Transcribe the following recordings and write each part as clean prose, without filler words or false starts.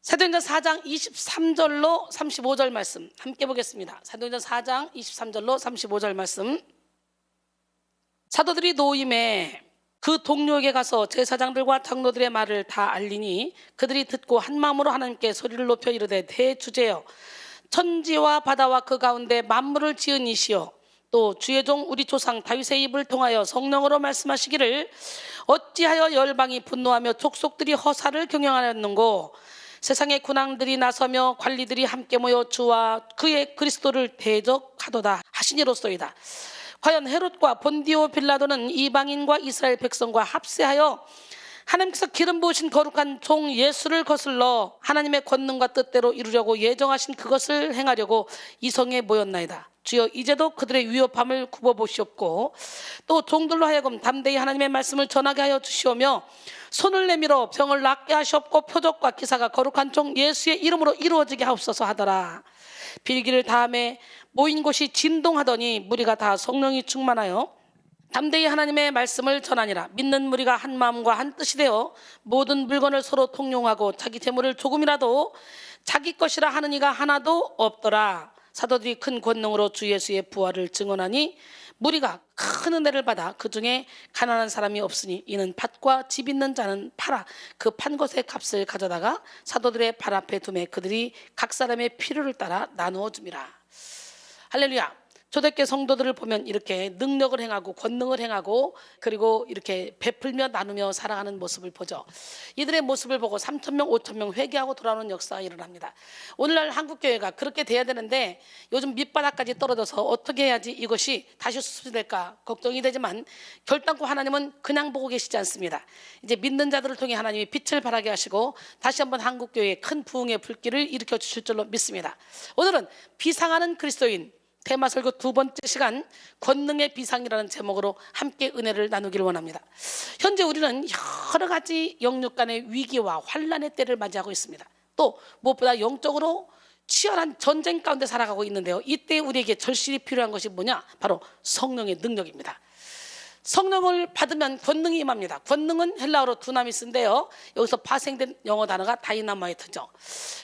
사도행전 4장 23절로 35절 말씀 함께 보겠습니다. 사도행전 4장 23절로 35절 말씀. 사도들이 노임에 그 동료에게 가서 제사장들과 장로들의 말을 다 알리니 그들이 듣고 한 마음으로 하나님께 소리를 높여 이르되 대주제여 천지와 바다와 그 가운데 만물을 지은 이시여 또 주의 종 우리 조상 다윗의 입을 통하여 성령으로 말씀하시기를 어찌하여 열방이 분노하며 족속들이 허사를 경영하였는고 세상의 군왕들이 나서며 관리들이 함께 모여 주와 그의 그리스도를 대적하도다 하시니로소이다. 과연 헤롯과 본디오 빌라도는 이방인과 이스라엘 백성과 합세하여 하나님께서 기름 부으신 거룩한 종 예수를 거슬러 하나님의 권능과 뜻대로 이루려고 예정하신 그것을 행하려고 이성에 모였나이다. 주여 이제도 그들의 위협함을 굽어보시옵고 또 종들로 하여금 담대히 하나님의 말씀을 전하게 하여 주시오며 손을 내밀어 병을 낫게 하시옵고 표적과 기사가 거룩한 종 예수의 이름으로 이루어지게 하옵소서 하더라. 빌기를 다음에 모인 곳이 진동하더니 무리가 다 성령이 충만하여 담대히 하나님의 말씀을 전하니라. 믿는 무리가 한 마음과 한 뜻이 되어 모든 물건을 서로 통용하고 자기 재물을 조금이라도 자기 것이라 하는 이가 하나도 없더라. 사도들이 큰 권능으로 주 예수의 부활을 증언하니 무리가 큰 은혜를 받아 그 중에 가난한 사람이 없으니 이는 밭과 집 있는 자는 팔아 그 판 것의 값을 가져다가 사도들의 발 앞에 두매 그들이 각 사람의 필요를 따라 나누어 줍니다. 할렐루야. 초대교회 성도들을 보면 이렇게 능력을 행하고 권능을 행하고 그리고 이렇게 베풀며 나누며 살아가는 모습을 보죠. 이들의 모습을 보고 3,000명, 5,000명 회개하고 돌아오는 역사가 일어납니다. 오늘날 한국교회가 그렇게 돼야 되는데 요즘 밑바닥까지 떨어져서 어떻게 해야지 이것이 다시 수습될까 걱정이 되지만 결단코 하나님은 그냥 보고 계시지 않습니다. 이제 믿는 자들을 통해 하나님이 빛을 발하게 하시고 다시 한번 한국교회에 큰 부흥의 불길을 일으켜 주실 줄로 믿습니다. 오늘은 비상하는 그리스도인 테마 설교 두 번째 시간 권능의 비상이라는 제목으로 함께 은혜를 나누기를 원합니다. 현재 우리는 여러 가지 영육 간의 위기와 환란의 때를 맞이하고 있습니다. 또 무엇보다 영적으로 치열한 전쟁 가운데 살아가고 있는데요. 이때 우리에게 절실히 필요한 것이 뭐냐? 바로 성령의 능력입니다. 성령을 받으면 권능이 임합니다. 권능은 헬라어로 두나미스인데요. 여기서 파생된 영어 단어가 다이너마이트죠.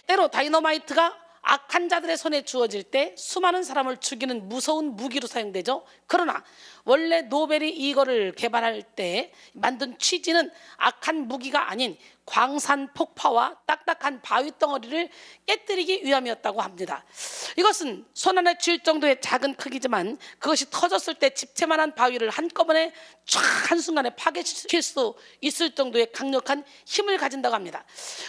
때로 다이너마이트가 악한 자들의 손에 주어질 때 수많은 사람을 죽이는 무서운 무기로 사용되죠. 그러나 원래 노벨이 이거를 개발할 때 만든 취지는 악한 무기가 아닌 광산 폭파와 딱딱한 바위 덩어리를 깨뜨리기 위함이었다고 합니다. 이것은 손 안에 쥘 정도의 작은 크기지만 그것이 터졌을 때 집채만한 바위를 한꺼번에 쫙 한순간에 파괴시킬 수 있을 정도의 강력한 힘을 가진다고 합니다.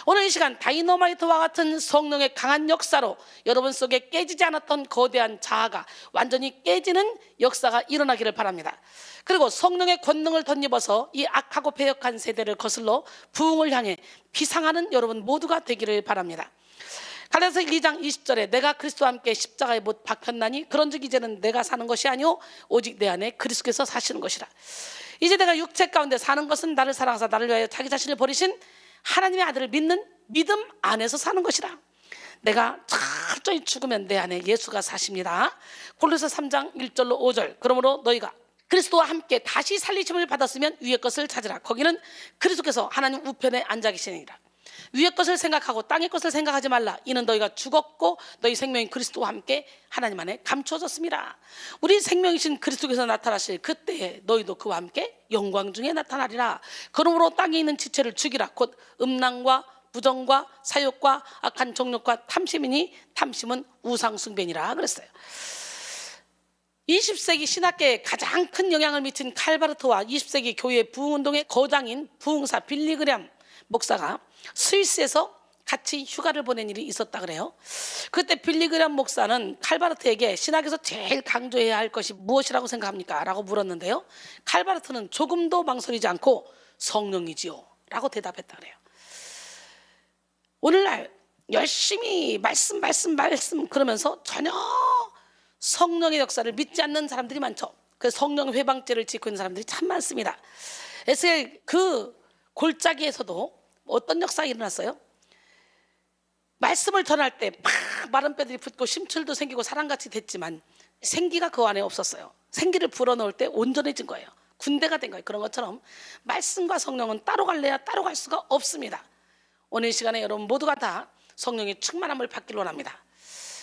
오늘 이 시간 다이너마이트와 같은 성령의 강한 역사로 여러분 속에 깨지지 않았던 거대한 자아가 완전히 깨지는 역사가 일어나기를 바랍니다. 그리고 성령의 권능을 덧입어서 이 악하고 패역한 세대를 거슬러 부흥을 향해 비상하는 여러분 모두가 되기를 바랍니다. 갈라디아서 2장 20절에 내가 그리스도와 함께 십자가에 못 박혔나니 그런즉 이제는 내가 사는 것이 아니오 오직 내 안에 그리스도께서 사시는 것이라. 이제 내가 육체 가운데 사는 것은 나를 사랑하사 나를 위하여 자기 자신을 버리신 하나님의 아들을 믿는 믿음 안에서 사는 것이라. 내가 철저히 죽으면 내 안에 예수가 사십니다. 골로새 3장 1절로 5절 그러므로 너희가 그리스도와 함께 다시 살리심을 받았으면 위의 것을 찾으라. 거기는 그리스도께서 하나님 우편에 앉아 계시니라. 위의 것을 생각하고 땅의 것을 생각하지 말라. 이는 너희가 죽었고 너희 생명인 그리스도와 함께 하나님 안에 감추어졌습니다. 우리 생명이신 그리스도께서 나타나실 그때에 너희도 그와 함께 영광 중에 나타나리라. 그러므로 땅에 있는 지체를 죽이라. 곧 음란과 부정과 사욕과 악한 정욕과 탐심이니 탐심은 우상숭배니라 그랬어요. 20세기 신학계에 가장 큰 영향을 미친 칼바르트와 20세기 교회 부흥운동의 거장인 부흥사 빌리 그램 목사가 스위스에서 같이 휴가를 보낸 일이 있었다 그래요. 그때 빌리 그램 목사는 칼바르트에게 신학에서 제일 강조해야 할 것이 무엇이라고 생각합니까? 라고 물었는데요. 칼바르트는 조금도 망설이지 않고 성령이지요 라고 대답했다 그래요. 오늘날 열심히 말씀 그러면서 전혀 성령의 역사를 믿지 않는 사람들이 많죠. 그래서 성령 회방죄를 짓고 있는 사람들이 참 많습니다. 에스겔 그 골짜기에서도 어떤 역사가 일어났어요? 말씀을 전할 때 막 마른 뼈들이 붙고 심줄도 생기고 사람같이 됐지만 생기가 그 안에 없었어요. 생기를 불어넣을 때 온전해진 거예요. 군대가 된 거예요. 그런 것처럼 말씀과 성령은 따로 갈래야 따로 갈 수가 없습니다. 오늘 이 시간에 여러분 모두가 다 성령의 충만함을 받기를 원합니다.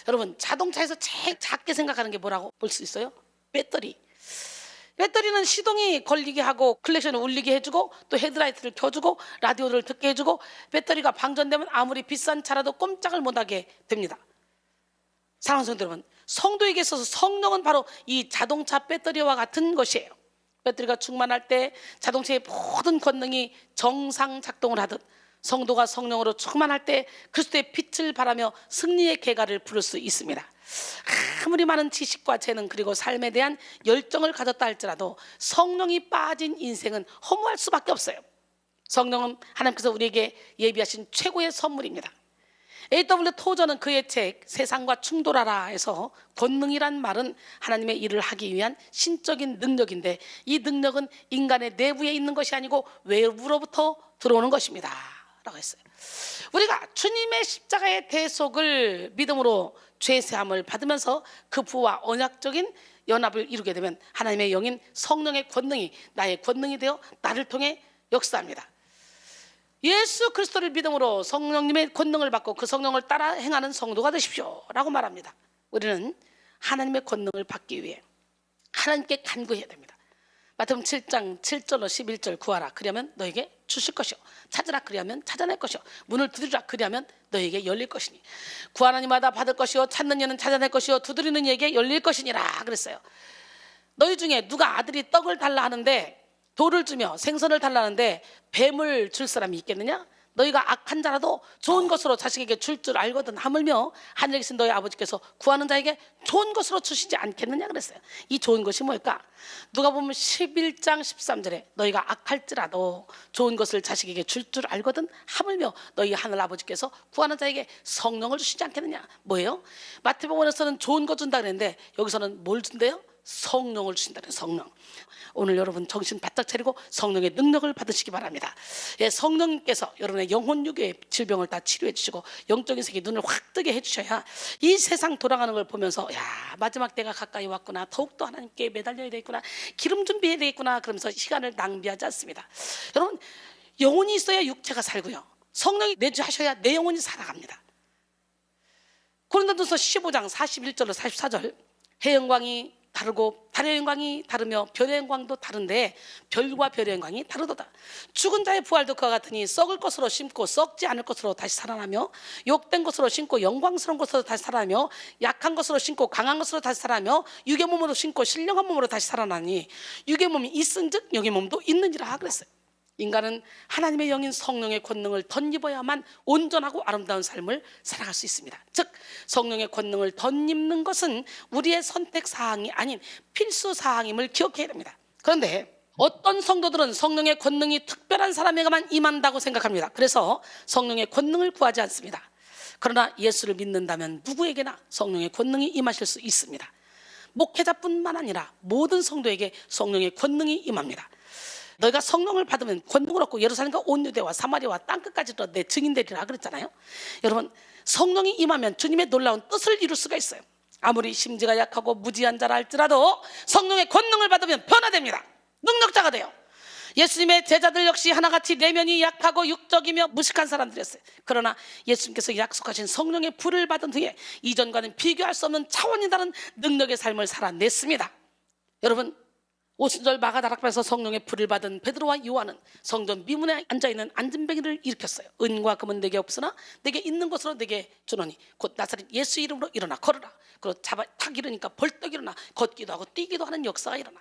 여러분, 자동차에서 제일 작게 생각하는 게 뭐라고 볼 수 있어요? 배터리. 배터리는 시동이 걸리게 하고 클렉션을 울리게 해주고 또 헤드라이트를 켜주고 라디오를 듣게 해주고, 배터리가 방전되면 아무리 비싼 차라도 꼼짝을 못하게 됩니다. 사랑하는 성도 여러분, 성도에게 있어서 성령은 바로 이 자동차 배터리와 같은 것이에요. 배터리가 충만할 때 자동차의 모든 권능이 정상 작동을 하듯, 성도가 성령으로 충만할 때 그리스도의 빛을 발하며 승리의 계가를 부를 수 있습니다. 아무리 많은 지식과 재능 그리고 삶에 대한 열정을 가졌다 할지라도 성령이 빠진 인생은 허무할 수밖에 없어요. 성령은 하나님께서 우리에게 예비하신 최고의 선물입니다. A.W. 토저는 그의 책 세상과 충돌하라에서 권능이란 말은 하나님의 일을 하기 위한 신적인 능력인데, 이 능력은 인간의 내부에 있는 것이 아니고 외부로부터 들어오는 것입니다 라고 했어요. 우리가 주님의 십자가의 대속을 믿음으로 죄사함을 받으면서 그 부와 언약적인 연합을 이루게 되면 하나님의 영인 성령의 권능이 나의 권능이 되어 나를 통해 역사합니다. 예수 그리스도를 믿음으로 성령님의 권능을 받고 그 성령을 따라 행하는 성도가 되십시오 라고 말합니다. 우리는 하나님의 권능을 받기 위해 하나님께 간구해야 됩니다. 마태복음 7장 7절로 11절, 구하라 그리하면 너에게 주실 것이요, 찾으라 그리하면 찾아낼 것이요, 문을 두드리라 그리하면 너에게 열릴 것이니, 구하는 이마다 받을 것이요, 찾는 이는 찾아낼 것이요, 두드리는 이에게 열릴 것이니라 그랬어요. 너희 중에 누가 아들이 떡을 달라 하는데 돌을 주며 생선을 달라는데 뱀을 줄 사람이 있겠느냐? 너희가 악한 자라도 좋은 것으로 자식에게 줄 줄 알거든 하물며 하늘에 계신 너희 아버지께서 구하는 자에게 좋은 것으로 주시지 않겠느냐 그랬어요. 이 좋은 것이 뭘까? 누가 보면 11장 13절에 너희가 악할지라도 좋은 것을 자식에게 줄 줄 알거든 하물며 너희 하늘 아버지께서 구하는 자에게 성령을 주시지 않겠느냐. 뭐예요? 마태복음에서는 좋은 것 준다 그랬는데 여기서는 뭘 준대요? 성령을 주신다는 성령. 오늘 여러분 정신 바짝 차리고 성령의 능력을 받으시기 바랍니다. 예, 성령님께서 여러분의 영혼 육의 질병을 다 치료해 주시고 영적인 세계 눈을 확 뜨게 해주셔야 이 세상 돌아가는 걸 보면서 야, 마지막 때가 가까이 왔구나, 더욱더 하나님께 매달려야 되겠구나, 기름 준비해야 되겠구나, 그러면서 시간을 낭비하지 않습니다. 여러분, 영혼이 있어야 육체가 살고요, 성령이 내주하셔야 내 영혼이 살아갑니다. 고린도전서 15장 41절로 44절, 해 영광이 다르고 달의 영광이 다르며 별의 영광도 다른데 별과 별의 영광이 다르도다. 죽은 자의 부활도 그와 같으니 썩을 것으로 심고 썩지 않을 것으로 다시 살아나며, 욕된 것으로 심고 영광스러운 것으로 다시 살아나며, 약한 것으로 심고 강한 것으로 다시 살아나며, 육의 몸으로 심고 신령한 몸으로 다시 살아나니 육의 몸이 있은즉 영의 몸도 있느니라 그랬어요. 인간은 하나님의 영인 성령의 권능을 덧입어야만 온전하고 아름다운 삶을 살아갈 수 있습니다. 즉 성령의 권능을 덧입는 것은 우리의 선택사항이 아닌 필수사항임을 기억해야 됩니다. 그런데 어떤 성도들은 성령의 권능이 특별한 사람에게만 임한다고 생각합니다. 그래서 성령의 권능을 구하지 않습니다. 그러나 예수를 믿는다면 누구에게나 성령의 권능이 임하실 수 있습니다. 목회자뿐만 아니라 모든 성도에게 성령의 권능이 임합니다. 너희가 성령을 받으면 권능을 얻고 예루살렘과 온 유대와 사마리아와 땅끝까지도 내 증인되리라 그랬잖아요. 여러분, 성령이 임하면 주님의 놀라운 뜻을 이룰 수가 있어요. 아무리 심지가 약하고 무지한 자라 할지라도 성령의 권능을 받으면 변화됩니다. 능력자가 돼요. 예수님의 제자들 역시 하나같이 내면이 약하고 육적이며 무식한 사람들이었어요. 그러나 예수님께서 약속하신 성령의 불을 받은 후에 이전과는 비교할 수 없는 차원이 다른 능력의 삶을 살아냈습니다. 여러분, 오순절 마가다락방에서 성령의 불을 받은 베드로와 요한은 성전 미문에 앉아있는 안진뱅이를 일으켰어요. 은과 금은 내게 없으나 내게 있는 것으로 내게 주노니 곧 나사렛 예수 이름으로 일어나 걸으라. 그리고 탁 일으니까 벌떡 일어나 걷기도 하고 뛰기도 하는 역사가 일어나.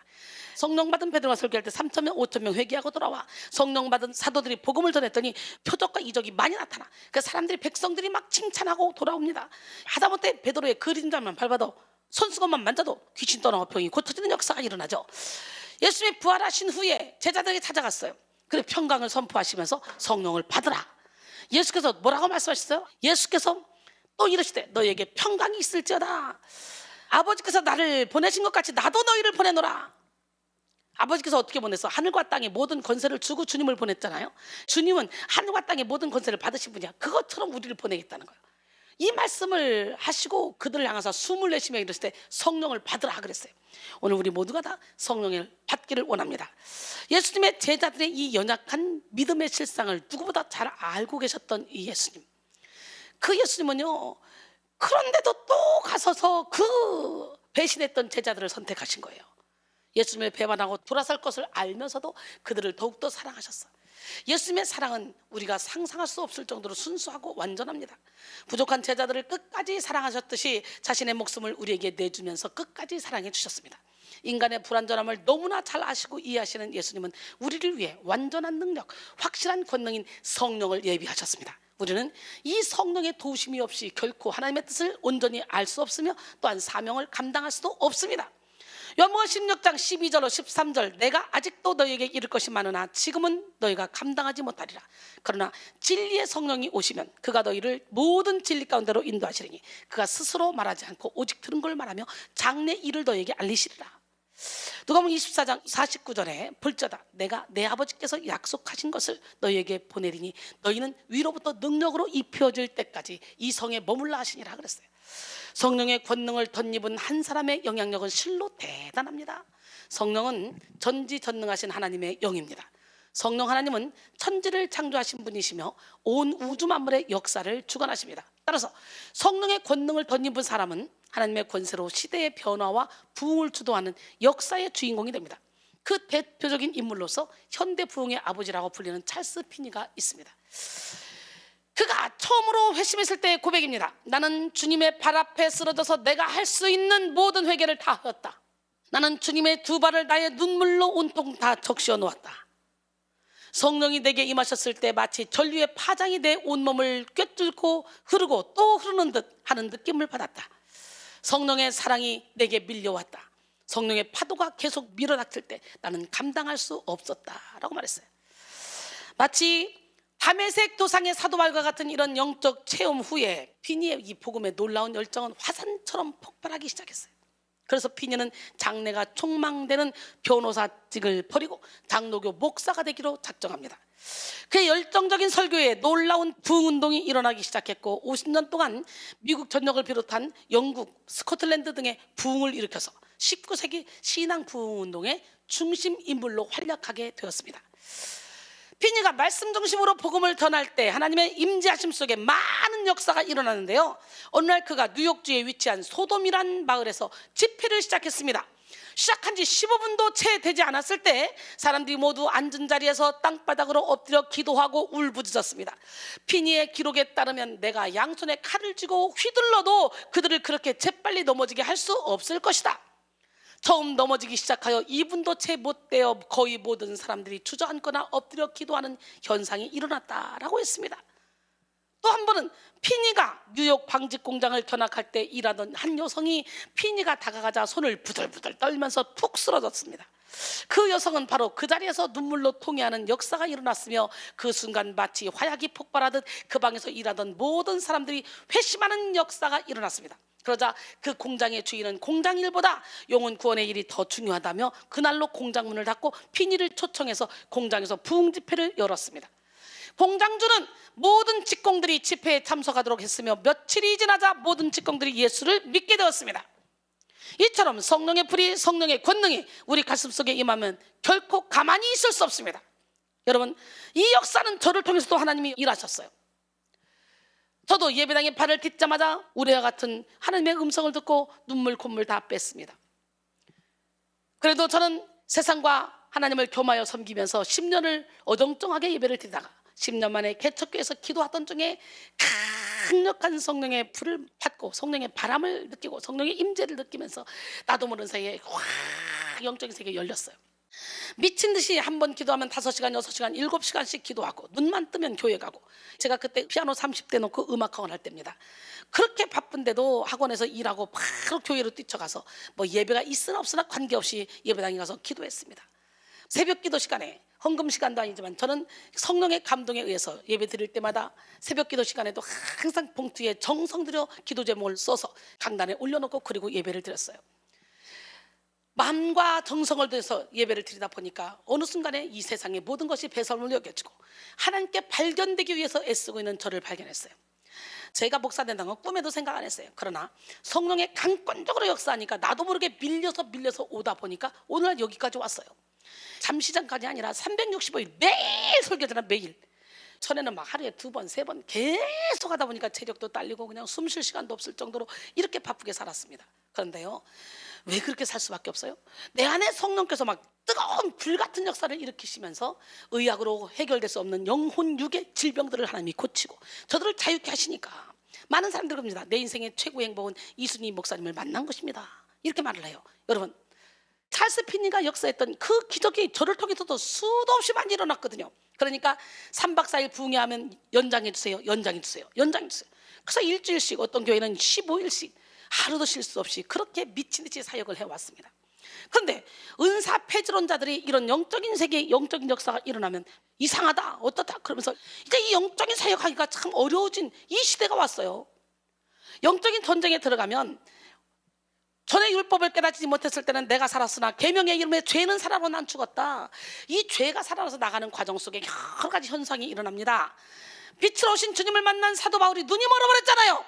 성령 받은 베드로가 설교할 때 3,000명 5,000명 회개하고 돌아와. 성령 받은 사도들이 복음을 전했더니 표적과 이적이 많이 나타나. 그 사람들이, 백성들이 막 칭찬하고 돌아옵니다. 하다못해 베드로의 그림자만 밟아도, 손수건만 만져도 귀신 떠나고 병이 고쳐지는 역사가 일어나죠. 예수님이 부활하신 후에 제자들에게 찾아갔어요. 그리고 평강을 선포하시면서 성령을 받으라. 예수께서 뭐라고 말씀하셨어요? 예수께서 또 이러시되 너희에게 평강이 있을지어다. 아버지께서 나를 보내신 것 같이 나도 너희를 보내노라. 아버지께서 어떻게 보냈어? 하늘과 땅의 모든 권세를 주고 주님을 보냈잖아요. 주님은 하늘과 땅의 모든 권세를 받으신 분이야. 그것처럼 우리를 보내겠다는 거예요. 이 말씀을 하시고 그들을 향해서 숨을 내쉬며 이랬을 때 성령을 받으라 그랬어요. 오늘 우리 모두가 다 성령을 받기를 원합니다. 예수님의 제자들의 이 연약한 믿음의 실상을 누구보다 잘 알고 계셨던 이 예수님, 그 그 예수님은요, 그런데도 또 가서서 그 배신했던 제자들을 선택하신 거예요. 예수님을 배반하고 돌아설 것을 알면서도 그들을 더욱더 사랑하셨어요. 예수님의 사랑은 우리가 상상할 수 없을 정도로 순수하고 완전합니다. 부족한 제자들을 끝까지 사랑하셨듯이 자신의 목숨을 우리에게 내주면서 끝까지 사랑해 주셨습니다. 인간의 불완전함을 너무나 잘 아시고 이해하시는 예수님은 우리를 위해 완전한 능력, 확실한 권능인 성령을 예비하셨습니다. 우리는 이 성령의 도우심이 없이 결코 하나님의 뜻을 온전히 알 수 없으며 또한 사명을 감당할 수도 없습니다. 요한복음 16장 12절로 13절, 내가 아직도 너희에게 이를 것이 많으나 지금은 너희가 감당하지 못하리라. 그러나 진리의 성령이 오시면 그가 너희를 모든 진리 가운데로 인도하시리니 그가 스스로 말하지 않고 오직 들은 걸 말하며 장래 일을 너희에게 알리시리라. 누가복음 24장 49절에 볼지어다 내가 내 아버지께서 약속하신 것을 너희에게 보내리니 너희는 위로부터 능력으로 입혀질 때까지 이 성에 머물라 하시니라 그랬어요. 성령의 권능을 덧입은 한 사람의 영향력은 실로 대단합니다. 성령은 전지전능하신 하나님의 영입니다. 성령 하나님은 천지를 창조하신 분이시며 온 우주 만물의 역사를 주관하십니다. 따라서 성령의 권능을 덧입은 사람은 하나님의 권세로 시대의 변화와 부흥을 주도하는 역사의 주인공이 됩니다. 그 대표적인 인물로서 현대 부흥의 아버지라고 불리는 찰스 피니가 있습니다. 그가 처음으로 회심했을 때의 고백입니다. 나는 주님의 발 앞에 쓰러져서 내가 할 수 있는 모든 회개를 다 하였다. 나는 주님의 두 발을 나의 눈물로 온통 다 적시어 놓았다. 성령이 내게 임하셨을 때 마치 전류의 파장이 내 온몸을 꿰뚫고 흐르고 또 흐르는 듯 하는 느낌을 받았다. 성령의 사랑이 내게 밀려왔다. 성령의 파도가 계속 밀어닥칠 때 나는 감당할 수 없었다라고 말했어요. 마치 다메섹 도상의 사도말과 같은 이런 영적 체험 후에 피니의 이 복음의 놀라운 열정은 화산처럼 폭발하기 시작했어요. 그래서 피니는 장래가 촉망되는 변호사직을 버리고 장로교 목사가 되기로 작정합니다. 그의 열정적인 설교에 놀라운 부흥운동이 일어나기 시작했고 50년 동안 미국 전역을 비롯한 영국, 스코틀랜드 등의 부흥을 일으켜서 19세기 신앙 부흥운동의 중심 인물로 활약하게 되었습니다. 피니가 말씀 중심으로 복음을 전할 때 하나님의 임재하심 속에 많은 역사가 일어나는데요, 어느 날 그가 뉴욕주에 위치한 소돔이란 마을에서 집회를 시작했습니다. 시작한 지 15분도 채 되지 않았을 때 사람들이 모두 앉은 자리에서 땅바닥으로 엎드려 기도하고 울부짖었습니다. 피니의 기록에 따르면 내가 양손에 칼을 쥐고 휘둘러도 그들을 그렇게 재빨리 넘어지게 할 수 없을 것이다. 처음 넘어지기 시작하여 2분도 채 못 되어 거의 모든 사람들이 주저앉거나 엎드려 기도하는 현상이 일어났다라고 했습니다. 또 한 번은 피니가 뉴욕 방직 공장을 견학할 때 일하던 한 여성이 피니가 다가가자 손을 부들부들 떨면서 푹 쓰러졌습니다. 그 여성은 바로 그 자리에서 눈물로 통회하는 역사가 일어났으며 그 순간 마치 화약이 폭발하듯 그 방에서 일하던 모든 사람들이 회심하는 역사가 일어났습니다. 그러자 그 공장의 주인은 공장 일보다 영혼 구원의 일이 더 중요하다며 그날로 공장 문을 닫고 피니를 초청해서 공장에서 부흥 집회를 열었습니다. 공장주는 모든 직공들이 집회에 참석하도록 했으며 며칠이 지나자 모든 직공들이 예수를 믿게 되었습니다. 이처럼 성령의 불이, 성령의 권능이 우리 가슴속에 임하면 결코 가만히 있을 수 없습니다. 여러분, 이 역사는 저를 통해서도 하나님이 일하셨어요. 저도 예배당에 발을 딛자마자 우레와 같은 하나님의 음성을 듣고 눈물 콧물 다 뺐습니다. 그래도 저는 세상과 하나님을 겸하여 섬기면서 10년을 어정쩡하게 예배를 드리다가 10년 만에 개척교회에서 기도하던 중에 강력한 성령의 불을 받고 성령의 바람을 느끼고 성령의 임재를 느끼면서 나도 모르는 사이에 확 영적인 세계가 열렸어요. 미친 듯이 한 번 기도하면 5시간, 6시간, 7시간씩 기도하고 눈만 뜨면 교회 가고, 제가 그때 피아노 30대 놓고 음악학원 할 때입니다. 그렇게 바쁜데도 학원에서 일하고 바로 교회로 뛰쳐가서 뭐 예배가 있으나 없으나 관계없이 예배당에 가서 기도했습니다. 새벽 기도 시간에, 헌금 시간도 아니지만 저는 성령의 감동에 의해서 예배 드릴 때마다 새벽 기도 시간에도 항상 봉투에 정성 들여 기도 제목을 써서 강단에 올려놓고 그리고 예배를 드렸어요. 마음과 정성을 들여서 예배를 드리다 보니까 어느 순간에 이 세상의 모든 것이 배설물로 여겨지고 하나님께 발견되기 위해서 애쓰고 있는 저를 발견했어요. 제가 목사 된다는 건 꿈에도 생각 안 했어요. 그러나 성령의 강권적으로 역사하니까 나도 모르게 밀려서 오다 보니까 오늘 여기까지 왔어요. 잠시장까지 아니라 365일 매일 설교잖아. 매일 전에는 막 하루에 2번, 3번 계속 하다 보니까 체력도 딸리고 그냥 숨 쉴 시간도 없을 정도로 이렇게 바쁘게 살았습니다. 그런데요, 왜 그렇게 살 수밖에 없어요? 내 안에 성령께서 막 뜨거운 불같은 역사를 일으키시면서 의학으로 해결될 수 없는 영혼 육의 질병들을 하나님이 고치고 저들을 자유케 하시니까 많은 사람들이 그럽니다. 내 인생의 최고의 행복은 이순희 목사님을 만난 것입니다. 이렇게 말을 해요. 여러분, 찰스 피니가 역사했던 그 기적이 저를 통해서도 수도 없이 많이 일어났거든요. 그러니까 3박 4일 부흥회하면 연장해 주세요. 연장해 주세요. 연장해 주세요. 그래서 일주일씩, 어떤 교회는 15일씩 하루도 쉴 수 없이 그렇게 미친듯이 사역을 해왔습니다. 그런데 은사 폐질론자들이 이런 영적인 세계에 영적인 역사가 일어나면 이상하다, 어떻다 그러면서 이제 이 영적인 사역하기가 참 어려워진 이 시대가 왔어요. 영적인 전쟁에 들어가면 전에 율법을 깨닫지 못했을 때는 내가 살았으나 계명의 이름에 죄는 살아로 난 죽었다. 이 죄가 살아나서 나가는 과정 속에 여러 가지 현상이 일어납니다. 빛으로 오신 주님을 만난 사도 바울이 눈이 멀어버렸잖아요.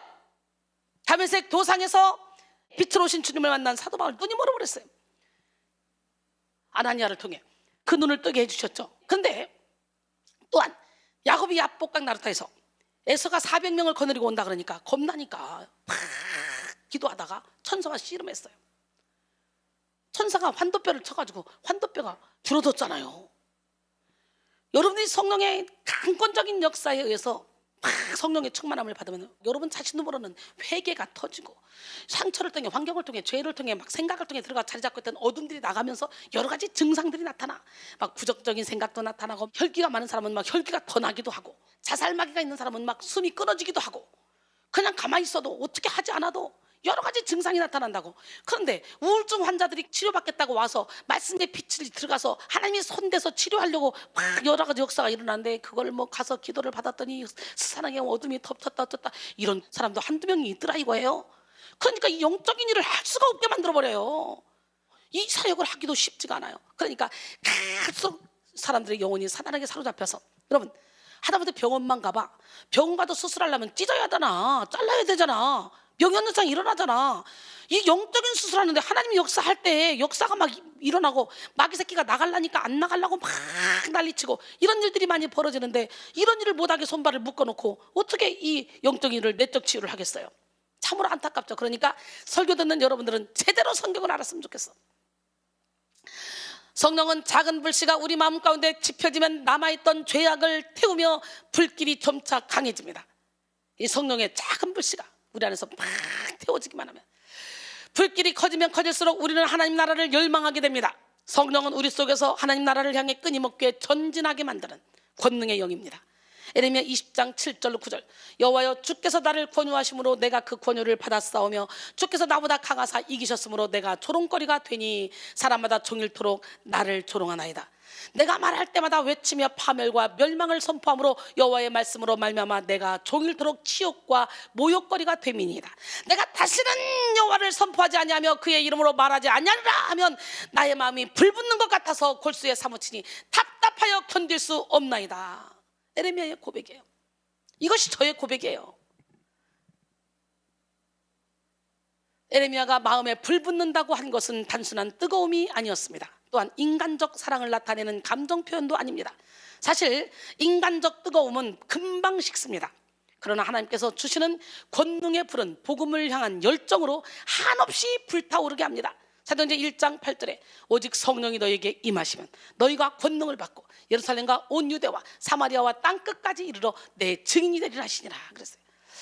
다메섹 도상에서 빛으로 오신 주님을 만난 사도 바울 눈이 멀어버렸어요. 아나니아를 통해 그 눈을 뜨게 해주셨죠. 그런데 또한 야곱이 야복강 나루타에서 에서가 400명을 거느리고 온다 그러니까 겁나니까 막 기도하다가 천사가 씨름했어요. 천사가 환도뼈를 쳐가지고 환도뼈가 부러졌잖아요. 여러분이 성령의 강권적인 역사에 의해서 막 성령의 충만함을 받으면 여러분 자신도 모르는 회개가 터지고 상처를 통해, 환경을 통해, 죄를 통해, 막 생각을 통해 들어가 자리 잡고 있던 어둠들이 나가면서 여러 가지 증상들이 나타나. 막 부정적인 생각도 나타나고, 혈기가 많은 사람은 막 혈기가 더 나기도 하고, 자살마귀가 있는 사람은 막 숨이 끊어지기도 하고, 그냥 가만히 있어도 어떻게 하지 않아도 여러 가지 증상이 나타난다고. 그런데 우울증 환자들이 치료받겠다고 와서 말씀의 빛이 들어가서 하나님이 손대서 치료하려고 막 여러 가지 역사가 일어나는데, 그걸 뭐 가서 기도를 받았더니 스산하게 어둠이 덮쳤다 어쩌다, 이런 사람도 한두 명이 있더라 이거예요. 그러니까 이 영적인 일을 할 수가 없게 만들어버려요. 이 사역을 하기도 쉽지가 않아요. 그러니까 계속 사람들의 영혼이 사단에게 사로잡혀서, 여러분 하다못해 병원만 가봐. 병원 가도 수술하려면 찢어야 되나, 잘라야 되잖아. 명현상이 일어나잖아. 이 영적인 수술하는데 하나님이 역사할 때 역사가 막 일어나고 마귀 새끼가 나가려니까 안 나가려고 막 난리치고 이런 일들이 많이 벌어지는데, 이런 일을 못하게 손발을 묶어놓고 어떻게 이 영적인 일을 내적 치유를 하겠어요? 참으로 안타깝죠. 그러니까 설교 듣는 여러분들은 제대로 성경을 알았으면 좋겠어. 성령은 작은 불씨가 우리 마음 가운데 지펴지면 남아있던 죄악을 태우며 불길이 점차 강해집니다. 이 성령의 작은 불씨가 우리 안에서 막 태워지기만 하면, 불길이 커지면 커질수록 우리는 하나님 나라를 열망하게 됩니다. 성령은 우리 속에서 하나님 나라를 향해 끊임없게 전진하게 만드는 권능의 영입니다. 에레미야 20장 7절 9절, 여호와여 주께서 나를 권유하심으로 내가 그 권유를 받았사오며 주께서 나보다 강하사 이기셨으므로 내가 조롱거리가 되니 사람마다 종일토록 나를 조롱하나이다. 내가 말할 때마다 외치며 파멸과 멸망을 선포함으로 여호와의 말씀으로 말미암아 내가 종일토록 치욕과 모욕거리가 됨이니이다. 내가 다시는 여호와를 선포하지 아니하며 그의 이름으로 말하지 아니하리라 하면 나의 마음이 불붙는 것 같아서 골수에 사무치니 답답하여 견딜 수 없나이다. 에레미야의 고백이에요. 이것이 저의 고백이에요. 에레미야가 마음에 불붙는다고 한 것은 단순한 뜨거움이 아니었습니다. 또한 인간적 사랑을 나타내는 감정 표현도 아닙니다. 사실 인간적 뜨거움은 금방 식습니다. 그러나 하나님께서 주시는 권능의 불은 복음을 향한 열정으로 한없이 불타오르게 합니다. 사도행전 1장 8절에 오직 성령이 너에게 임하시면 너희가 권능을 받고 예루살렘과 온 유대와 사마리아와 땅끝까지 이르러 내 증인이 되리라 하시니라 그랬어요.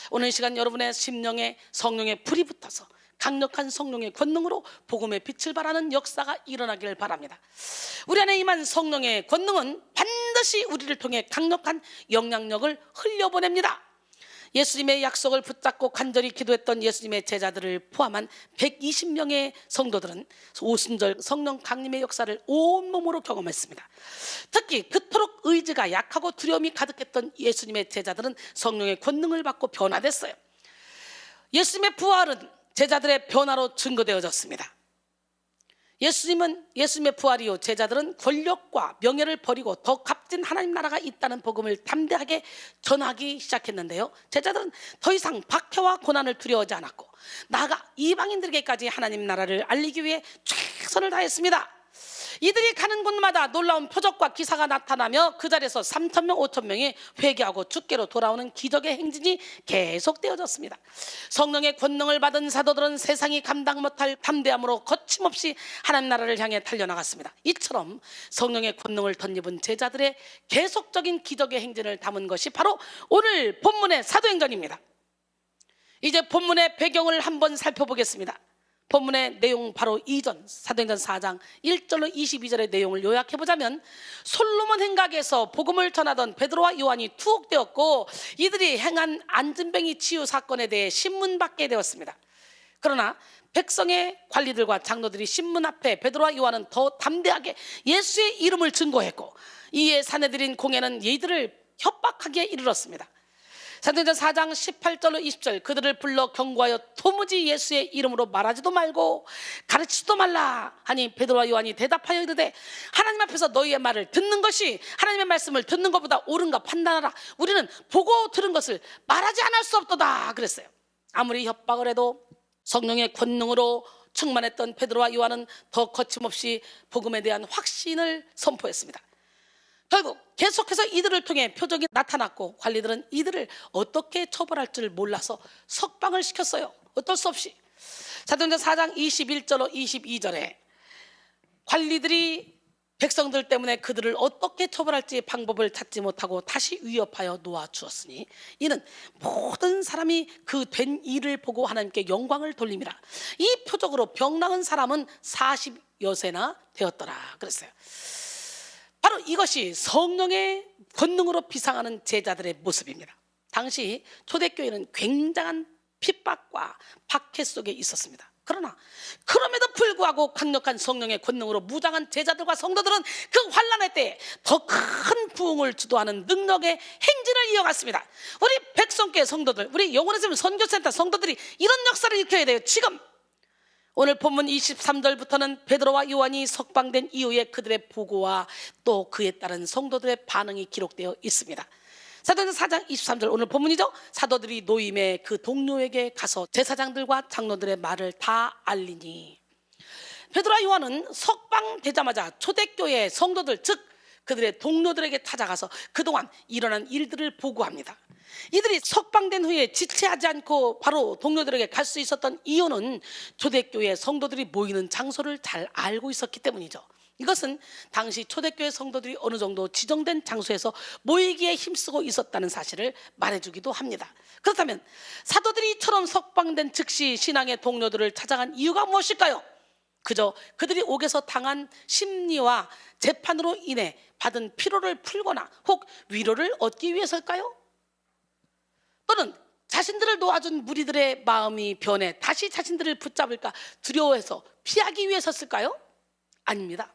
오늘 이 시간 여러분의 심령에 성령의 불이 붙어서 강력한 성령의 권능으로 복음의 빛을 발하는 역사가 일어나길 바랍니다. 우리 안에 임한 성령의 권능은 반드시 우리를 통해 강력한 영향력을 흘려보냅니다. 예수님의 약속을 붙잡고 간절히 기도했던 예수님의 제자들을 포함한 120명의 성도들은 오순절 성령 강림의 역사를 온몸으로 경험했습니다. 특히 그토록 의지가 약하고 두려움이 가득했던 예수님의 제자들은 성령의 권능을 받고 변화됐어요. 예수님의 부활은 제자들의 변화로 증거되어졌습니다. 예수님의 부활이요, 제자들은 권력과 명예를 버리고 더 값진 하나님 나라가 있다는 복음을 담대하게 전하기 시작했는데요, 제자들은 더 이상 박해와 고난을 두려워하지 않았고 나아가 이방인들에게까지 하나님 나라를 알리기 위해 최선을 다했습니다. 이들이 가는 곳마다 놀라운 표적과 기사가 나타나며 그 자리에서 3,000명, 5,000명이 회개하고 주께로 돌아오는 기적의 행진이 계속되어졌습니다. 성령의 권능을 받은 사도들은 세상이 감당 못할 담대함으로 거침없이 하나님 나라를 향해 달려나갔습니다. 이처럼 성령의 권능을 덧입은 제자들의 계속적인 기적의 행진을 담은 것이 바로 오늘 본문의 사도행전입니다. 이제 본문의 배경을 한번 살펴보겠습니다. 본문의 내용 바로 이전 사도행전 4장 1절로 22절의 내용을 요약해보자면, 솔로몬 행각에서 복음을 전하던 베드로와 요한이 투옥되었고 이들이 행한 안진뱅이 치유 사건에 대해 신문받게 되었습니다. 그러나 백성의 관리들과 장로들이 신문 앞에 베드로와 요한은 더 담대하게 예수의 이름을 증거했고, 이에 사내들인 공회는 이들을 협박하기에 이르렀습니다. 사도행전 4장 18절로 20절, 그들을 불러 경고하여 도무지 예수의 이름으로 말하지도 말고 가르치지도 말라 하니 베드로와 요한이 대답하여 이르되, 하나님 앞에서 너희의 말을 듣는 것이 하나님의 말씀을 듣는 것보다 옳은가 판단하라. 우리는 보고 들은 것을 말하지 않을 수 없도다 그랬어요. 아무리 협박을 해도 성령의 권능으로 충만했던 베드로와 요한은 더 거침없이 복음에 대한 확신을 선포했습니다. 결국 계속해서 이들을 통해 표적이 나타났고 관리들은 이들을 어떻게 처벌할 줄 몰라서 석방을 시켰어요. 어쩔 수 없이. 사도행전 4장 21절로 22절에 관리들이 백성들 때문에 그들을 어떻게 처벌할지 방법을 찾지 못하고 다시 위협하여 놓아주었으니 이는 모든 사람이 그 된 일을 보고 하나님께 영광을 돌림이라. 이 표적으로 병 나은 사람은 40여세나 되었더라 그랬어요. 바로 이것이 성령의 권능으로 비상하는 제자들의 모습입니다. 당시 초대교회는 굉장한 핍박과 박해 속에 있었습니다. 그러나 그럼에도 불구하고 강력한 성령의 권능으로 무장한 제자들과 성도들은 그 환난의 때에 더 큰 부흥을 주도하는 능력의 행진을 이어갔습니다. 우리 백성교회 성도들, 우리 영혼의 샘 선교센터 성도들이 이런 역사를 일으켜야 돼요. 지금 오늘 본문 23절부터는 베드로와 요한이 석방된 이후에 그들의 보고와 또 그에 따른 성도들의 반응이 기록되어 있습니다. 사도행전 4장 23절 오늘 본문이죠. 사도들이 노임에 그 동료에게 가서 제사장들과 장로들의 말을 다 알리니, 베드로와 요한은 석방되자마자 초대교회 성도들 즉 그들의 동료들에게 찾아가서 그동안 일어난 일들을 보고합니다. 이들이 석방된 후에 지체하지 않고 바로 동료들에게 갈 수 있었던 이유는 초대교회 성도들이 모이는 장소를 잘 알고 있었기 때문이죠. 이것은 당시 초대교회 성도들이 어느 정도 지정된 장소에서 모이기에 힘쓰고 있었다는 사실을 말해주기도 합니다. 그렇다면 사도들이 이처럼 석방된 즉시 신앙의 동료들을 찾아간 이유가 무엇일까요? 그저 그들이 옥에서 당한 심리와 재판으로 인해 받은 피로를 풀거나 혹 위로를 얻기 위해서일까요? 또는 자신들을 도와준 무리들의 마음이 변해 다시 자신들을 붙잡을까 두려워해서 피하기 위해서였을까요? 아닙니다.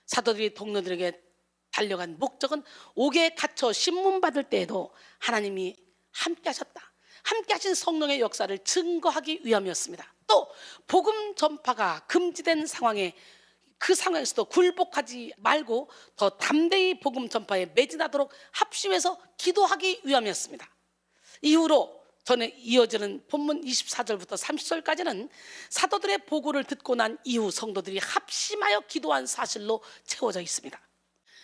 사도들이 동료들에게 달려간 목적은 옥에 갇혀 신문받을 때에도 하나님이 함께 하셨다, 함께 하신 성령의 역사를 증거하기 위함이었습니다. 또 복음 전파가 금지된 상황에 그 상황에서도 굴복하지 말고 더 담대히 복음 전파에 매진하도록 합심해서 기도하기 위함이었습니다. 이후로 전에 이어지는 본문 24절부터 30절까지는 사도들의 보고를 듣고 난 이후 성도들이 합심하여 기도한 사실로 채워져 있습니다.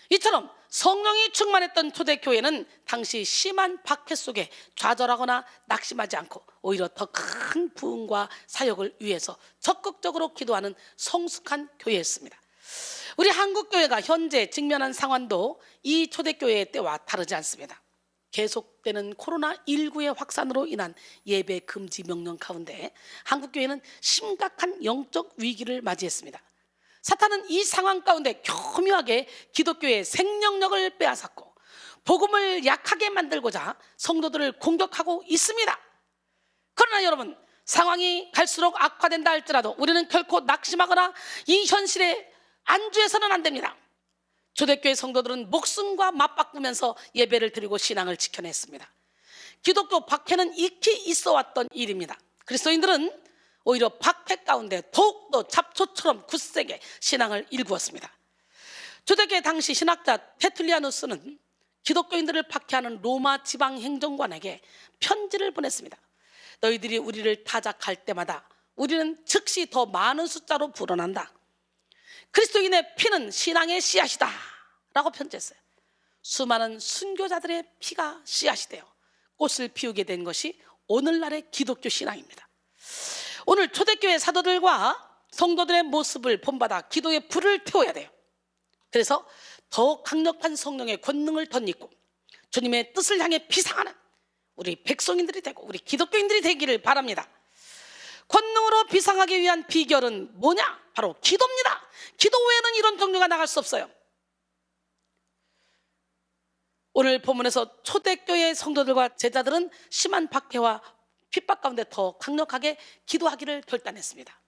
이처럼 성령이 충만했던 초대교회는 당시 심한 박해 속에 좌절하거나 낙심하지 않고 오히려 더 큰 부흥과 사역을 위해서 적극적으로 기도하는 성숙한 교회였습니다. 우리 한국교회가 현재 직면한 상황도 이 초대교회의 때와 다르지 않습니다. 계속되는 코로나19의 확산으로 인한 예배 금지 명령 가운데 한국교회는 심각한 영적 위기를 맞이했습니다. 사탄은 이 상황 가운데 교묘하게 기독교의 생명력을 빼앗았고 복음을 약하게 만들고자 성도들을 공격하고 있습니다. 그러나 여러분, 상황이 갈수록 악화된다 할지라도 우리는 결코 낙심하거나 이 현실에 안주해서는 안 됩니다. 초대교회 성도들은 목숨과 맞바꾸면서 예배를 드리고 신앙을 지켜냈습니다. 기독교 박해는 익히 있어왔던 일입니다. 그리스도인들은 오히려 박해 가운데 더욱더 잡초처럼 굳세게 신앙을 일구었습니다. 초대교회 당시 신학자 테툴리아누스는 기독교인들을 박해하는 로마 지방 행정관에게 편지를 보냈습니다. 너희들이 우리를 타작할 때마다 우리는 즉시 더 많은 숫자로 불어난다. 그리스도인의 피는 신앙의 씨앗이다 라고 편지했어요. 수많은 순교자들의 피가 씨앗이 되어 꽃을 피우게 된 것이 오늘날의 기독교 신앙입니다. 오늘 초대교회 사도들과 성도들의 모습을 본받아 기도의 불을 태워야 돼요. 그래서 더 강력한 성령의 권능을 덧입고 주님의 뜻을 향해 비상하는 우리 백성인들이 되고 우리 기독교인들이 되기를 바랍니다. 권능으로 비상하기 위한 비결은 뭐냐? 바로 기도입니다. 기도 외에는 이런 종류가 나갈 수 없어요. 오늘 본문에서 초대교회 성도들과 제자들은 심한 박해와 핍박 가운데 더 강력하게 기도하기를 결단했습니다.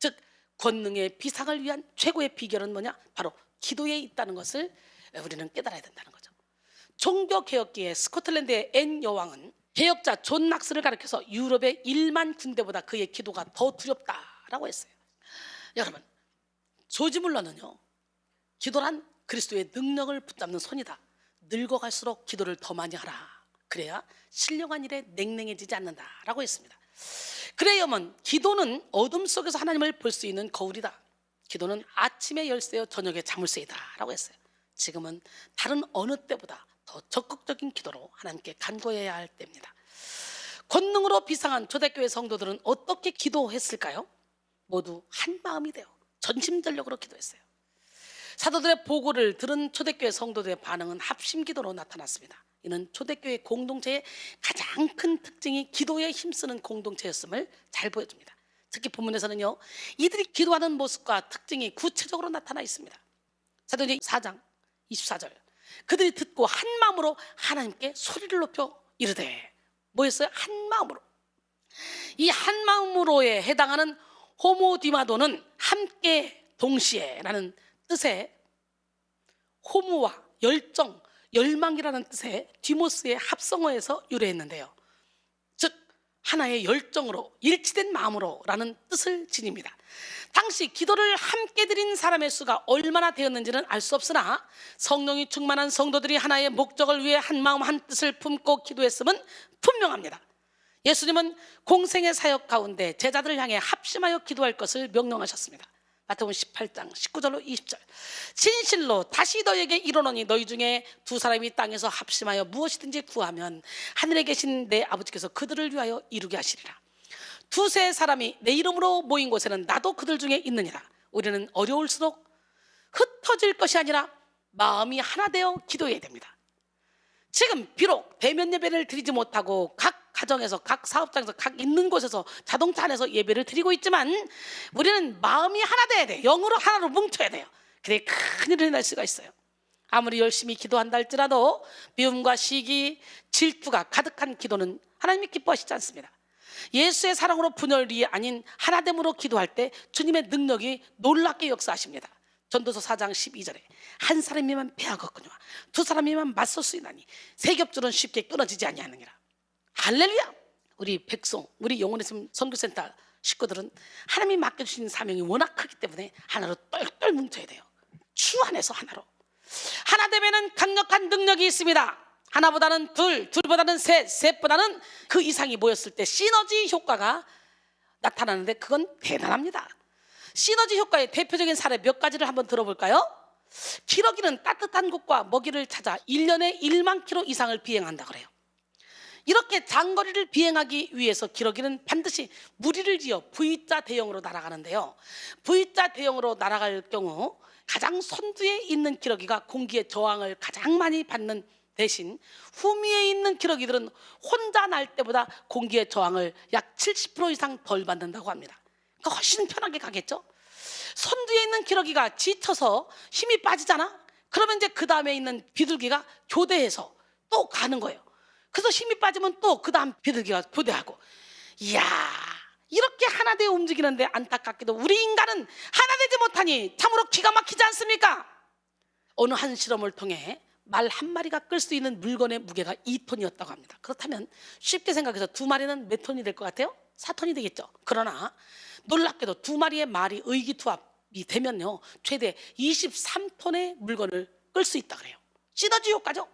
즉 권능의 비상을 위한 최고의 비결은 뭐냐? 바로 기도에 있다는 것을 우리는 깨달아야 된다는 거죠. 종교개혁기에 스코틀랜드의 앤 여왕은 개혁자 존 낙스를 가리켜서 유럽의 1만 군대보다 그의 기도가 더 두렵다라고 했어요. 여러분, 조지 물러는요, 기도란 그리스도의 능력을 붙잡는 손이다. 늙어갈수록 기도를 더 많이 하라. 그래야 신령한 일에 냉랭해지지 않는다라고 했습니다. 그레이엄은 기도는 어둠 속에서 하나님을 볼 수 있는 거울이다. 기도는 아침에 열쇠요 저녁에 자물쇠이다라고 했어요. 지금은 다른 어느 때보다 더 적극적인 기도로 하나님께 간구해야 할 때입니다. 권능으로 비상한 초대교회 성도들은 어떻게 기도했을까요? 모두 한 마음이 되어 전심전력으로 기도했어요. 사도들의 보고를 들은 초대교회 성도들의 반응은 합심기도로 나타났습니다. 이는 초대교회 공동체의 가장 큰 특징이 기도에 힘쓰는 공동체였음을 잘 보여줍니다. 특히 본문에서는요, 이들이 기도하는 모습과 특징이 구체적으로 나타나 있습니다. 사도행전 4장 24절, 그들이 듣고 한 마음으로 하나님께 소리를 높여 이르되, 뭐였어요? 한 마음으로. 이 한 마음으로에 해당하는 호모디마도는 함께 동시에라는 뜻의 호무와 열정, 열망이라는 뜻의 디모스의 합성어에서 유래했는데요, 즉 하나의 열정으로 일치된 마음으로 라는 뜻을 지닙니다. 당시 기도를 함께 드린 사람의 수가 얼마나 되었는지는 알 수 없으나 성령이 충만한 성도들이 하나의 목적을 위해 한 마음 한 뜻을 품고 기도했음은 분명합니다. 예수님은 공생의 사역 가운데 제자들을 향해 합심하여 기도할 것을 명령하셨습니다. 마태복음 18장 19절로 20절, 진실로 다시 너에게 이르노니 너희 중에 두 사람이 땅에서 합심하여 무엇이든지 구하면 하늘에 계신 내 아버지께서 그들을 위하여 이루게 하시리라. 두세 사람이 내 이름으로 모인 곳에는 나도 그들 중에 있느니라. 우리는 어려울수록 흩어질 것이 아니라 마음이 하나 되어 기도해야 됩니다. 지금 비록 대면 예배를 드리지 못하고 각 가정에서, 각 사업장에서, 각 있는 곳에서, 자동차 안에서 예배를 드리고 있지만 우리는 마음이 하나 돼야 돼요. 영으로 하나로 뭉쳐야 돼요. 그래 큰일을 날 수가 있어요. 아무리 열심히 기도한다 할지라도 미움과 시기, 질투가 가득한 기도는 하나님이 기뻐하시지 않습니다. 예수의 사랑으로 분열이 아닌 하나됨으로 기도할 때 주님의 능력이 놀랍게 역사하십니다. 전도서 4장 12절에 한 사람이면 패하겠거니와 두 사람이면 맞설 수 있나니 세 겹줄은 쉽게 끊어지지 아니하느니라. 할렐루야! 우리 백성, 우리 영혼의 선교센터 식구들은 하나님이 맡겨주신 사명이 워낙 크기 때문에 하나로 똘똘 뭉쳐야 돼요. 주 안에서 하나로. 하나 되면은 강력한 능력이 있습니다. 하나보다는 둘, 둘보다는 셋, 셋보다는 그 이상이 모였을 때 시너지 효과가 나타나는데 그건 대단합니다. 시너지 효과의 대표적인 사례 몇 가지를 한번 들어볼까요? 기러기는 따뜻한 곳과 먹이를 찾아 1년에 1만 킬로 이상을 비행한다 그래요. 이렇게 장거리를 비행하기 위해서 기러기는 반드시 무리를 지어 V자 대형으로 날아가는데요, V자 대형으로 날아갈 경우 가장 선두에 있는 기러기가 공기의 저항을 가장 많이 받는 대신 후미에 있는 기러기들은 혼자 날 때보다 공기의 저항을 약 70% 이상 덜 받는다고 합니다. 그러니까 훨씬 편하게 가겠죠. 선두에 있는 기러기가 지쳐서 힘이 빠지잖아. 그러면 이제 그 다음에 있는 비둘기가 교대해서 또 가는 거예요. 그래서 힘이 빠지면 또 그 다음 비둘기가 교대하고. 이야, 이렇게 하나 되어 움직이는데 안타깝게도 우리 인간은 하나 되지 못하니 참으로 기가 막히지 않습니까? 어느 한 실험을 통해 말 한 마리가 끌 수 있는 물건의 무게가 2톤이었다고 합니다. 그렇다면 쉽게 생각해서 두 마리는 몇 톤이 될 것 같아요? 4톤이 되겠죠. 그러나 놀랍게도 두 마리의 말이 의기투합이 되면요, 최대 23톤의 물건을 끌 수 있다 그래요. 시너지 효과죠.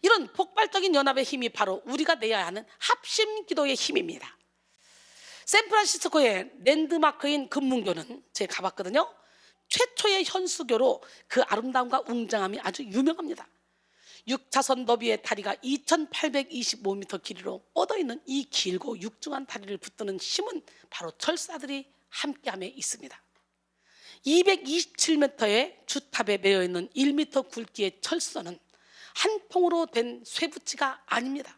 이런 폭발적인 연합의 힘이 바로 우리가 내야 하는 합심 기도의 힘입니다. 샌프란시스코의 랜드마크인 금문교는 제가 가봤거든요. 최초의 현수교로 그 아름다움과 웅장함이 아주 유명합니다. 6차선 너비의 다리가 2825m 길이로 뻗어있는 이 길고 육중한 다리를 붙드는 힘은 바로 철사들이 함께함에 있습니다. 227m의 주탑에 매여있는 1m 굵기의 철선은 한 통으로 된 쇠붙이가 아닙니다.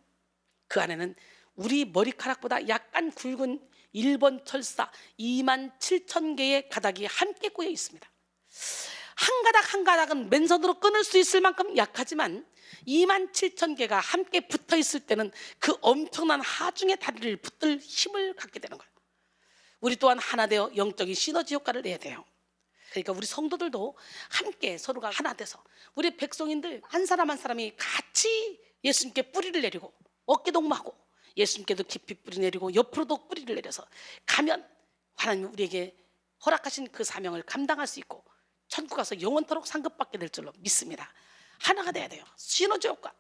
그 안에는 우리 머리카락보다 약간 굵은 일본 철사 27,000개의 가닥이 함께 꼬여 있습니다. 한 가닥 한 가닥은 맨손으로 끊을 수 있을 만큼 약하지만 27,000개가 함께 붙어 있을 때는 그 엄청난 하중의 다리를 붙들 힘을 갖게 되는 거예요. 우리 또한 하나 되어 영적인 시너지 효과를 내야 돼요. 그러니까 우리 성도들도 함께 서로가 하나 돼서 우리 백성인들 한 사람 한 사람이 같이 예수님께 뿌리를 내리고 어깨동무하고 예수님께도 깊이 뿌리 내리고 옆으로도 뿌리를 내려서 가면 하나님 우리에게 허락하신 그 사명을 감당할 수 있고 천국 가서 영원토록 상급받게 될 줄로 믿습니다. 하나가 돼야 돼요. 시너지 효과.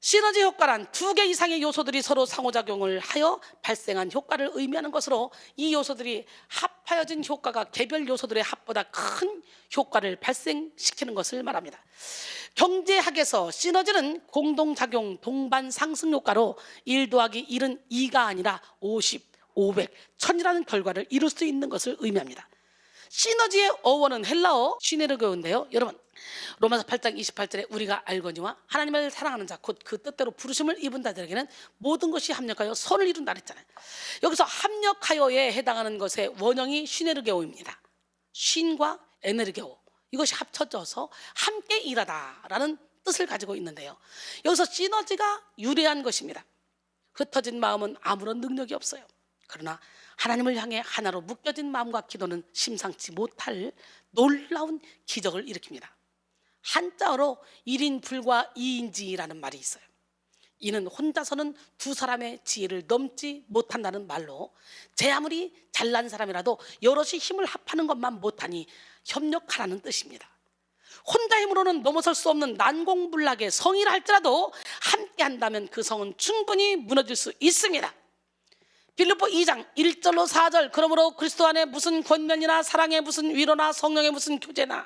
시너지 효과란 두 개 이상의 요소들이 서로 상호작용을 하여 발생한 효과를 의미하는 것으로 이 요소들이 합하여진 효과가 개별 요소들의 합보다 큰 효과를 발생시키는 것을 말합니다. 경제학에서 시너지는 공동작용 동반 상승 효과로 1 더하기 1은 2가 아니라 50, 500, 1000이라는 결과를 이룰 수 있는 것을 의미합니다. 시너지의 어원은 헬라어 시네르게오인데요. 여러분 로마서 8장 28절에 우리가 알거니와 하나님을 사랑하는 자 곧 그 뜻대로 부르심을 입은 자들에게는 모든 것이 합력하여 선을 이룬다 그랬잖아요. 여기서 합력하여에 해당하는 것의 원형이 시네르게오입니다. 쉰과 에네르게오, 이것이 합쳐져서 함께 일하다라는 뜻을 가지고 있는데요. 여기서 시너지가 유래한 것입니다. 흩어진 마음은 아무런 능력이 없어요. 그러나 하나님을 향해 하나로 묶여진 마음과 기도는 심상치 못할 놀라운 기적을 일으킵니다. 한자어로 1인 불과 2인지라는 말이 있어요. 이는 혼자서는 두 사람의 지혜를 넘지 못한다는 말로 제 아무리 잘난 사람이라도 여럿이 힘을 합하는 것만 못하니 협력하라는 뜻입니다. 혼자 힘으로는 넘어설 수 없는 난공불락의 성이라 할지라도 함께 한다면 그 성은 충분히 무너질 수 있습니다. 빌립보 2장 1절로 4절 그러므로 그리스도 안에 무슨 권면이나 사랑에 무슨 위로나 성령의 무슨 교제나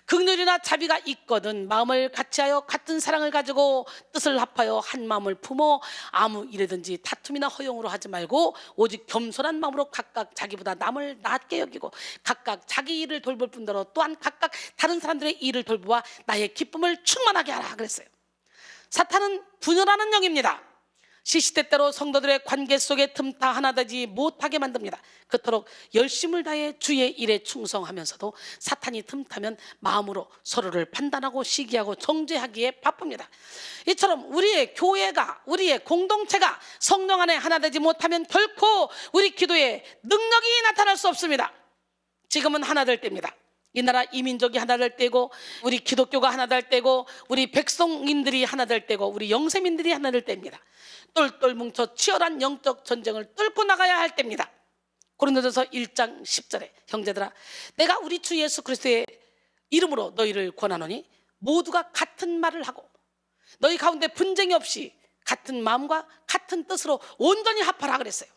긍휼이나 자비가 있거든 마음을 같이하여 같은 사랑을 가지고 뜻을 합하여 한 마음을 품어 아무 일이든지 다툼이나 허용으로 하지 말고 오직 겸손한 마음으로 각각 자기보다 남을 낮게 여기고 각각 자기 일을 돌볼 뿐더러 또한 각각 다른 사람들의 일을 돌보아 나의 기쁨을 충만하게 하라 그랬어요. 사탄은 분열하는 영입니다. 시시때때로 성도들의 관계 속에 틈타 하나 되지 못하게 만듭니다. 그토록 열심을 다해 주의 일에 충성하면서도 사탄이 틈타면 마음으로 서로를 판단하고 시기하고 정죄하기에 바쁩니다. 이처럼 우리의 교회가 우리의 공동체가 성령 안에 하나 되지 못하면 결코 우리 기도에 능력이 나타날 수 없습니다. 지금은 하나 될 때입니다. 이 나라 이민족이 하나 될 때고 우리 기독교가 하나 될 때고 우리 백성인들이 하나 될 때고 우리 영세민들이 하나 될 때입니다. 똘똘 뭉쳐 치열한 영적 전쟁을 뚫고 나가야 할 때입니다. 고린도전서 1장 10절에 형제들아 내가 우리 주 예수 그리스도의 이름으로 너희를 권하노니 모두가 같은 말을 하고 너희 가운데 분쟁이 없이 같은 마음과 같은 뜻으로 온전히 합하라 그랬어요.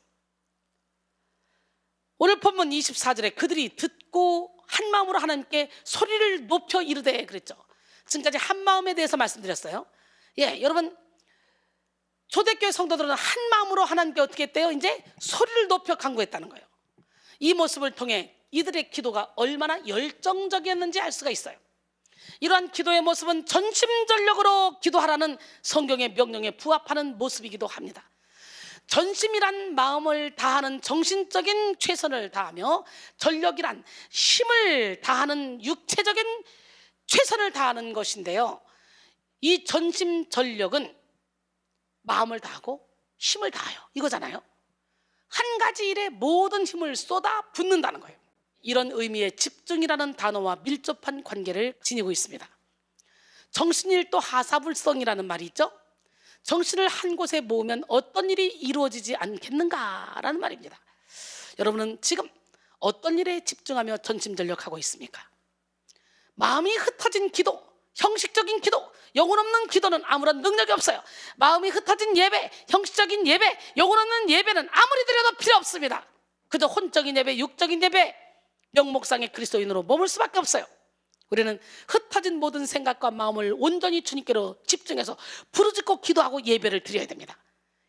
오늘 본문 24절에 그들이 듣고 한 마음으로 하나님께 소리를 높여 이르되 그랬죠. 지금까지 한 마음에 대해서 말씀드렸어요. 여러분 초대교회 성도들은 한 마음으로 하나님께 어떻게 했대요? 이제 소리를 높여 간구했다는 거예요. 이 모습을 통해 이들의 기도가 얼마나 열정적이었는지 알 수가 있어요. 이러한 기도의 모습은 전심전력으로 기도하라는 성경의 명령에 부합하는 모습이기도 합니다. 전심이란 마음을 다하는 정신적인 최선을 다하며 전력이란 힘을 다하는 육체적인 최선을 다하는 것인데요. 이 전심전력은 마음을 다하고 힘을 다하여 이거잖아요. 한 가지 일에 모든 힘을 쏟아 붓는다는 거예요. 이런 의미의 집중이라는 단어와 밀접한 관계를 지니고 있습니다. 정신일도 하사불성이라는 말이 있죠. 정신을 한 곳에 모으면 어떤 일이 이루어지지 않겠는가라는 말입니다. 여러분은 지금 어떤 일에 집중하며 전심전력하고 있습니까? 마음이 흩어진 기도, 형식적인 기도, 영혼 없는 기도는 아무런 능력이 없어요. 마음이 흩어진 예배, 형식적인 예배, 영혼 없는 예배는 아무리 드려도 필요 없습니다. 그저 혼적인 예배, 육적인 예배, 명목상의 그리스도인으로 머물 수밖에 없어요. 우리는 흩어진 모든 생각과 마음을 온전히 주님께로 집중해서 부르짖고 기도하고 예배를 드려야 됩니다.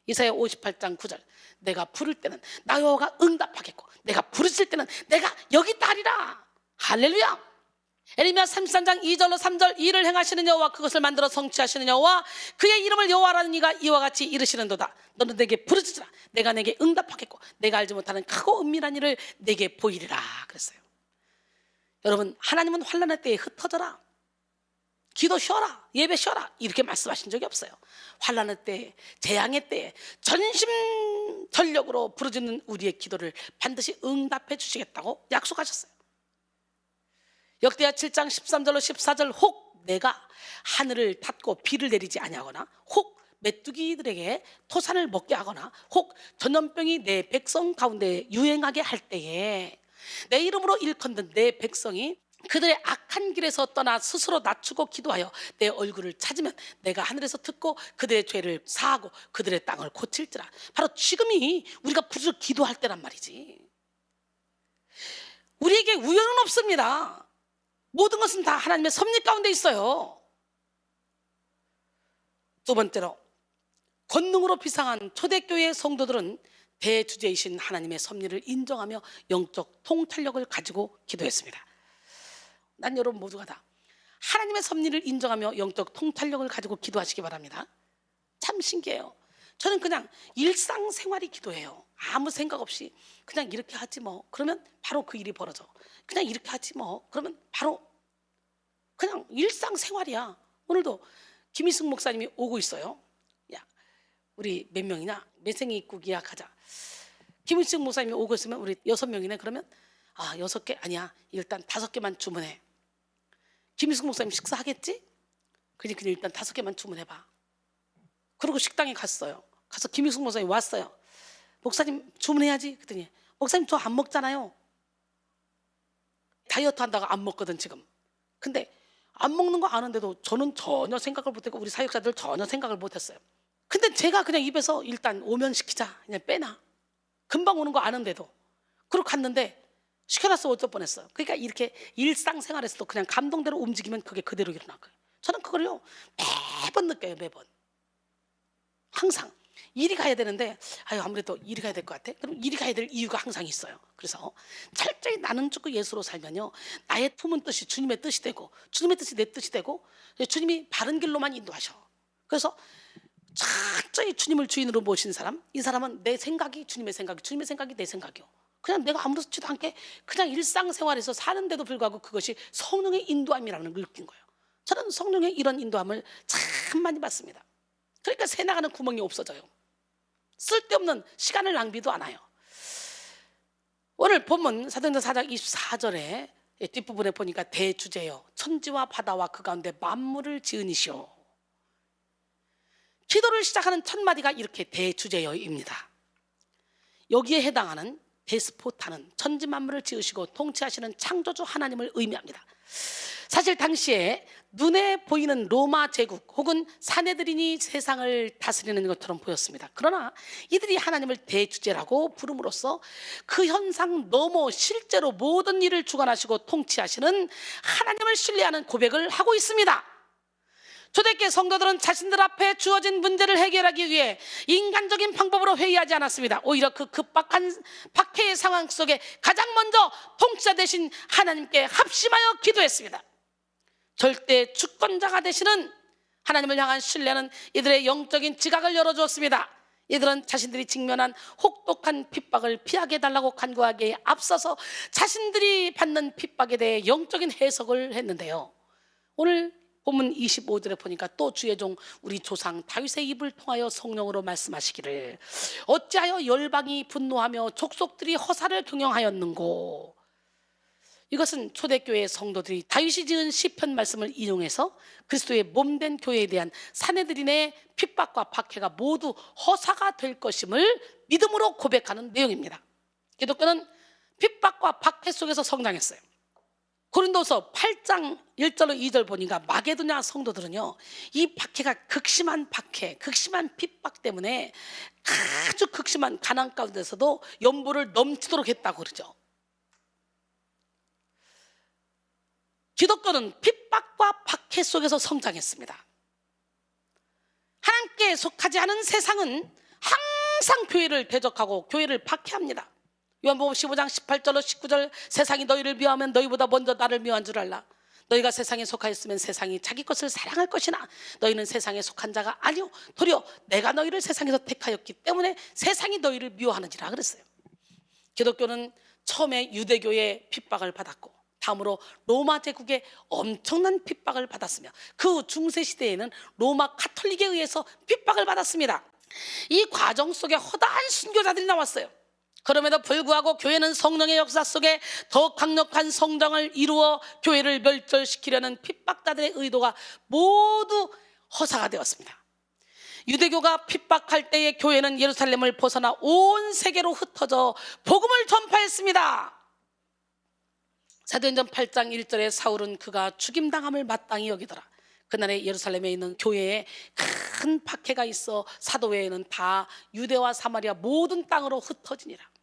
이사야 58장 9절, 내가 부를 때는 나 여호와가 응답하겠고 내가 부르짖을 때는 내가 여기 있다 하리라. 할렐루야. 에레미야 33장 2절로 3절, 이를 행하시는 여호와, 그것을 만들어 성취하시는 여호와, 그의 이름을 여호와라는 이가 이와 같이 이르시는도다. 너는 내게 부르짖으라. 내가 내게 응답하겠고 내가 알지 못하는 크고 은밀한 일을 내게 보이리라 그랬어요. 여러분, 하나님은 환난의 때에 흩어져라, 기도 쉬어라, 예배 쉬어라 이렇게 말씀하신 적이 없어요. 환난의 때에, 재앙의 때에 전심전력으로 부르짖는 우리의 기도를 반드시 응답해 주시겠다고 약속하셨어요. 역대하 7장 13절로 14절, 혹 내가 하늘을 닫고 비를 내리지 아니하거나, 혹 메뚜기들에게 토산을 먹게 하거나, 혹 전염병이 내 백성 가운데 유행하게 할 때에 내 이름으로 일컫는 내 백성이 그들의 악한 길에서 떠나 스스로 낮추고 기도하여 내 얼굴을 찾으면 내가 하늘에서 듣고 그들의 죄를 사하고 그들의 땅을 고칠지라. 바로 지금이 우리가 부르짖어 기도할 때란 말이지. 우리에게 우연은 없습니다. 모든 것은 다 하나님의 섭리 가운데 있어요. 두 번째로, 권능으로 비상한 초대교회의 성도들은 대주제이신 하나님의 섭리를 인정하며 영적 통찰력을 가지고 기도했습니다. 난 여러분 모두가 다 하나님의 섭리를 인정하며 영적 통찰력을 가지고 기도하시기 바랍니다. 참 신기해요. 저는 그냥 일상생활이 기도해요. 아무 생각 없이 그냥 이렇게 하지 뭐, 그러면 바로 그 일이 벌어져. 그냥 이렇게 하지 뭐, 그러면 바로 그냥 일상생활이야. 오늘도 김희승 목사님이 오고 있어요. 야, 우리 몇 명이냐? 매생이 입고 예약하자. 김희승 목사님이 오고 있으면 우리 6명이네. 그러면 6개 아니야, 일단 5개만 주문해. 김희승 목사님 식사하겠지? 그냥 일단 5개만 주문해봐. 그리고 식당에 갔어요. 가서 김희승 목사님 왔어요. 목사님 주문해야지. 그랬더니 목사님 저 안 먹잖아요. 다이어트 한다고 안 먹거든 지금. 근데 안 먹는 거 아는데도 저는 전혀 생각을 못했고 우리 사역자들 전혀 생각을 못했어요. 근데 제가 그냥 입에서 일단 오면 시키자, 그냥 빼놔. 금방 오는 거 아는데도. 그리고 갔는데 시켜놨어 어쩔 뻔했어요. 그러니까 이렇게 일상생활에서도 그냥 감동대로 움직이면 그게 그대로 일어날 거예요. 저는 그걸요 매번 느껴요. 매번. 항상 이리 가야 되는데 아무래도 이리 가야 될 것 같아. 그럼 이리 가야 될 이유가 항상 있어요. 그래서 철저히 나는 죽고 예수로 살면요, 나의 품은 뜻이 주님의 뜻이 되고 주님의 뜻이 내 뜻이 되고 주님이 바른 길로만 인도하셔. 그래서 철저히 주님을 주인으로 모신 사람, 이 사람은 내 생각이 주님의 생각이, 주님의 생각이 내 생각이요. 그냥 내가 아무렇지도 않게 그냥 일상생활에서 사는데도 불구하고 그것이 성령의 인도함이라는 걸 느낀 거예요. 저는 성령의 이런 인도함을 참 많이 받습니다. 그러니까 새 나가는 구멍이 없어져요. 쓸데없는 시간을 낭비도 안 해요. 오늘 본문 사도행전 4장 24절에 뒷부분에 보니까 대주제여 천지와 바다와 그 가운데 만물을 지으니시오. 기도를 시작하는 첫 마디가 이렇게 대주제여입니다. 여기에 해당하는 데스포타는 천지 만물을 지으시고 통치하시는 창조주 하나님을 의미합니다. 사실 당시에 눈에 보이는 로마 제국 혹은 사내들인이 세상을 다스리는 것처럼 보였습니다. 그러나 이들이 하나님을 대주제라고 부름으로써 그 현상 넘어 실제로 모든 일을 주관하시고 통치하시는 하나님을 신뢰하는 고백을 하고 있습니다. 초대교회 성도들은 자신들 앞에 주어진 문제를 해결하기 위해 인간적인 방법으로 회의하지 않았습니다. 오히려 그 급박한 박해의 상황 속에 가장 먼저 통치자 되신 하나님께 합심하여 기도했습니다. 절대 주권자가 되시는 하나님을 향한 신뢰는 이들의 영적인 지각을 열어주었습니다. 이들은 자신들이 직면한 혹독한 핍박을 피하게 해달라고 간구하기에 앞서서 자신들이 받는 핍박에 대해 영적인 해석을 했는데요, 오늘 본문 25절에 보니까 또 주의 종 우리 조상 다윗의 입을 통하여 성령으로 말씀하시기를 어찌하여 열방이 분노하며 족속들이 허사를 경영하였는고. 이것은 초대교회 성도들이 다윗이 지은 시편 말씀을 인용해서 그리스도의 몸된 교회에 대한 사내들인의 핍박과 박해가 모두 허사가 될 것임을 믿음으로 고백하는 내용입니다. 기독교는 핍박과 박해 속에서 성장했어요. 고린도서 8장 1절로 2절 보니까 마게도냐 성도들은요, 이 박해가 극심한 박해, 극심한 핍박 때문에 아주 극심한 가난 가운데서도 연보를 넘치도록 했다고 그러죠. 기독교는 핍박과 박해 속에서 성장했습니다. 하나님께 속하지 않은 세상은 항상 교회를 대적하고 교회를 박해합니다. 요한복음 15장 18절로 19절, 세상이 너희를 미워하면 너희보다 먼저 나를 미워한 줄 알라. 너희가 세상에 속하였으면 세상이 자기 것을 사랑할 것이나 너희는 세상에 속한 자가 아니오 도리어 내가 너희를 세상에서 택하였기 때문에 세상이 너희를 미워하느니라 그랬어요. 기독교는 처음에 유대교의 핍박을 받았고 다음으로 로마 제국의 엄청난 핍박을 받았으며 그 중세 시대에는 로마 가톨릭에 의해서 핍박을 받았습니다. 이 과정 속에 허다한 순교자들이 나왔어요. 그럼에도 불구하고 교회는 성령의 역사 속에 더 강력한 성장을 이루어 교회를 멸절시키려는 핍박자들의 의도가 모두 허사가 되었습니다. 유대교가 핍박할 때의 교회는 예루살렘을 벗어나 온 세계로 흩어져 복음을 전파했습니다. 사도행전 8장 1절에 사울은 그가 죽임당함을 마땅히 여기더라. 그날에 예루살렘에 있는 교회에 큰 박해가 있어 사도 외에는 다 유대와 사마리아 모든 땅으로 흩어지니라.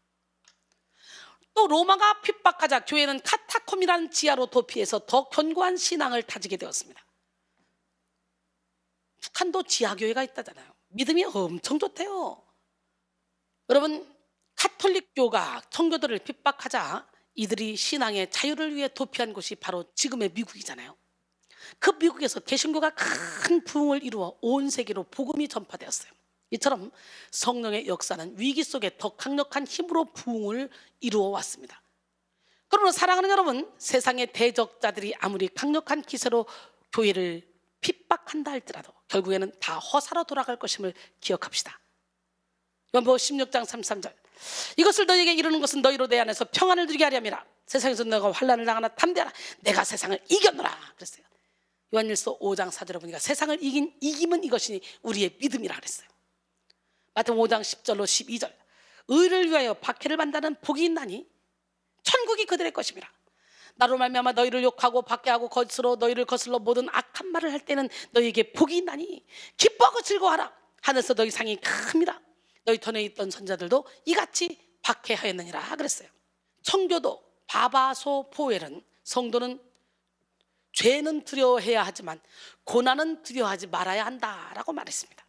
또 로마가 핍박하자 교회는 카타콤이라는 지하로 도피해서 더 견고한 신앙을 다지게 되었습니다. 북한도 지하교회가 있다잖아요. 믿음이 엄청 좋대요. 여러분, 가톨릭교가 청교도를 핍박하자 이들이 신앙의 자유를 위해 도피한 곳이 바로 지금의 미국이잖아요. 그 미국에서 개신교가 큰 부흥을 이루어 온 세계로 복음이 전파되었어요. 이처럼 성령의 역사는 위기 속에 더 강력한 힘으로 부흥을 이루어 왔습니다. 그러므로 사랑하는 여러분, 세상의 대적자들이 아무리 강력한 기세로 교회를 핍박한다 할지라도 결국에는 다 허사로 돌아갈 것임을 기억합시다. 요한복음 16장 33절, 이것을 너희에게 이루는 것은 너희로 내 안에서 평안을 누리게 하려니라. 세상에서 너가 환난을 당하나 담대하라. 내가 세상을 이겼노라 그랬어요. 요한일서 5장 4절에 보니까 세상을 이김은 이것이니 우리의 믿음이라 그랬어요. 마태복음 5장 10절로 12절, 의를 위하여 박해를 받는 복이 있나니 천국이 그들의 것임이라. 나로 말미암아 너희를 욕하고 박해하고 거짓으로 너희를 거슬러 모든 악한 말을 할 때는 너희에게 복이 있나니 기뻐하고 즐거워하라. 하늘에서 너희 상이 큽니다. 너희 전에 있던 선자들도 이같이 박해하였느니라 그랬어요. 청교도 바바소 포엘은 성도는 죄는 두려워해야 하지만 고난은 두려워하지 말아야 한다라고 말했습니다.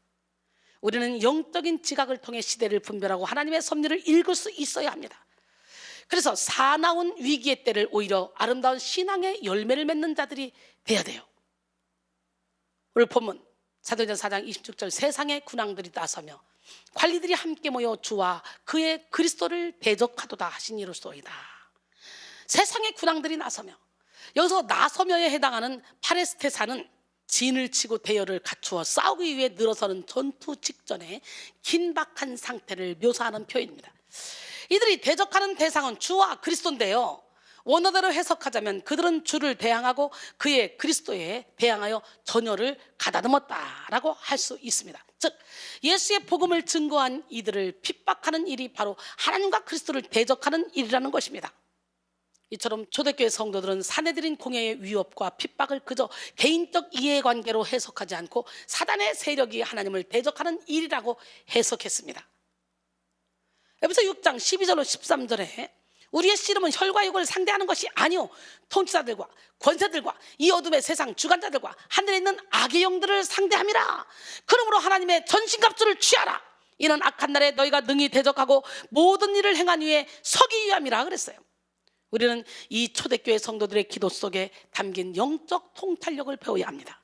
우리는 영적인 지각을 통해 시대를 분별하고 하나님의 섭리를 읽을 수 있어야 합니다. 그래서 사나운 위기의 때를 오히려 아름다운 신앙의 열매를 맺는 자들이 되어야 돼요. 오늘 본문 사도행전 4장 26절, 세상의 군왕들이 나서며 관리들이 함께 모여 주와 그의 그리스도를 대적하도다 하신 이로소이다. 세상의 군왕들이 나서며, 여기서 나서며에 해당하는 파레스테사는 진을 치고 대열을 갖추어 싸우기 위해 늘어서는 전투 직전에 긴박한 상태를 묘사하는 표현입니다. 이들이 대적하는 대상은 주와 그리스도인데요, 원어대로 해석하자면 그들은 주를 대항하고 그의 그리스도에 대항하여 전열을 가다듬었다라고 할 수 있습니다. 즉 예수의 복음을 증거한 이들을 핍박하는 일이 바로 하나님과 그리스도를 대적하는 일이라는 것입니다. 이처럼 초대교회 성도들은 사내들인 공예의 위협과 핍박을 그저 개인적 이해관계로 해석하지 않고 사단의 세력이 하나님을 대적하는 일이라고 해석했습니다. 에베소 6장 12절로 13절에 우리의 씨름은 혈과 육을 상대하는 것이 아니요 통치자들과 권세들과 이 어둠의 세상 주관자들과 하늘에 있는 악의 영들을 상대함이라. 그러므로 하나님의 전신갑주를 취하라. 이는 악한 날에 너희가 능히 대적하고 모든 일을 행한 후에 서기 위함이라 그랬어요. 우리는 이 초대교회 성도들의 기도 속에 담긴 영적 통찰력을 배워야 합니다.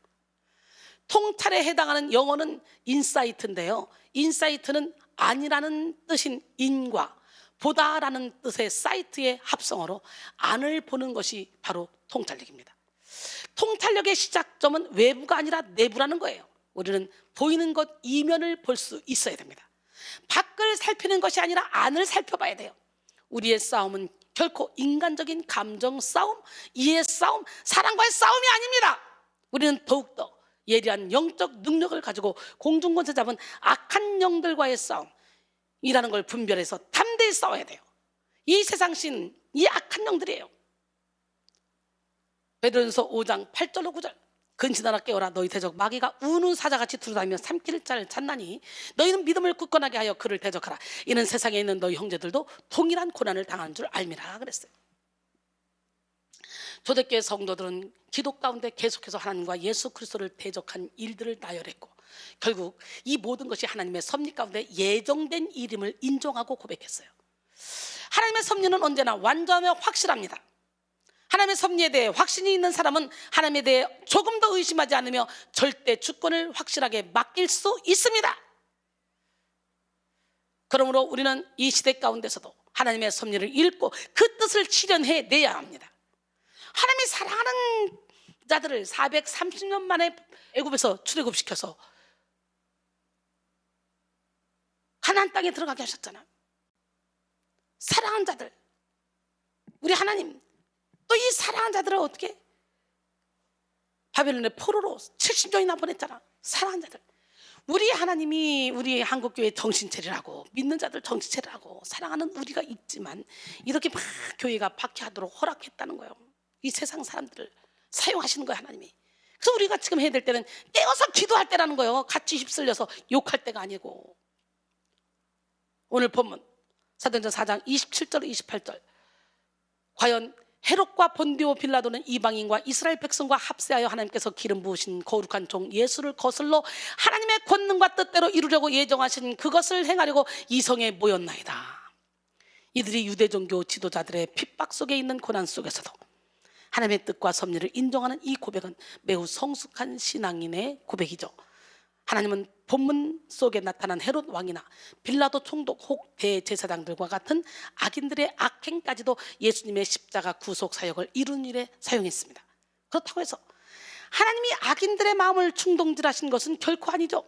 통찰에 해당하는 영어는 인사이트인데요, 인사이트는 안이라는 뜻인 인과 보다라는 뜻의 사이트의 합성어로 안을 보는 것이 바로 통찰력입니다. 통찰력의 시작점은 외부가 아니라 내부라는 거예요. 우리는 보이는 것 이면을 볼 수 있어야 됩니다. 밖을 살피는 것이 아니라 안을 살펴봐야 돼요. 우리의 싸움은 결코 인간적인 감정 싸움, 이해 싸움, 사랑과의 싸움이 아닙니다. 우리는 더욱더 예리한 영적 능력을 가지고 공중권세 잡은 악한 영들과의 싸움이라는 걸 분별해서 담대히 싸워야 돼요. 이 세상 신, 이 악한 영들이에요. 베드로전서 5장 8절로 9절, 근신하라 깨어라. 너희 대적 마귀가 우는 사자같이 두루다니며 삼킬 자를 찾나니 너희는 믿음을 굳건하게 하여 그를 대적하라. 이는 세상에 있는 너희 형제들도 동일한 고난을 당하는 줄 알미라 그랬어요. 초대교회 성도들은 기도 가운데 계속해서 하나님과 예수 그리스도를 대적한 일들을 나열했고, 결국 이 모든 것이 하나님의 섭리 가운데 예정된 일임을 인정하고 고백했어요. 하나님의 섭리는 언제나 완전하며 확실합니다. 하나님의 섭리에 대해 확신이 있는 사람은 하나님에 대해 조금 더 의심하지 않으며 절대 주권을 확실하게 맡길 수 있습니다. 그러므로 우리는 이 시대 가운데서도 하나님의 섭리를 읽고 그 뜻을 실현해 내야 합니다. 하나님이 사랑하는 자들을 430년 만에 애굽에서 출애굽시켜서 가나안 땅에 들어가게 하셨잖아요. 사랑하는 자들, 우리 하나님, 또 이 사랑하는 자들을 어떻게 바벨론의 포로로 70년이나 보냈잖아. 사랑하는 자들, 우리 하나님이 우리 한국교회 정신차리라고, 믿는 자들 정신차리라고 사랑하는 우리가 있지만 이렇게 막 교회가 박해하도록 허락했다는 거예요. 이 세상 사람들을 사용하시는 거예요, 하나님이. 그래서 우리가 지금 해야 될 때는 깨어서 기도할 때라는 거예요. 같이 휩쓸려서 욕할 때가 아니고. 오늘 본문 사도행전 4장 27절 28절, 과연 헤롯과 본디오 빌라도는 이방인과 이스라엘 백성과 합세하여 하나님께서 기름 부으신 거룩한 종 예수를 거슬러 하나님의 권능과 뜻대로 이루려고 예정하신 그것을 행하려고 이 성에 모였나이다. 이들이 유대 종교 지도자들의 핍박 속에 있는 고난 속에서도 하나님의 뜻과 섭리를 인정하는 이 고백은 매우 성숙한 신앙인의 고백이죠. 하나님은 본문 속에 나타난 헤롯 왕이나 빌라도 총독 혹 대제사장들과 같은 악인들의 악행까지도 예수님의 십자가 구속 사역을 이룬 일에 사용했습니다. 그렇다고 해서 하나님이 악인들의 마음을 충동질하신 것은 결코 아니죠.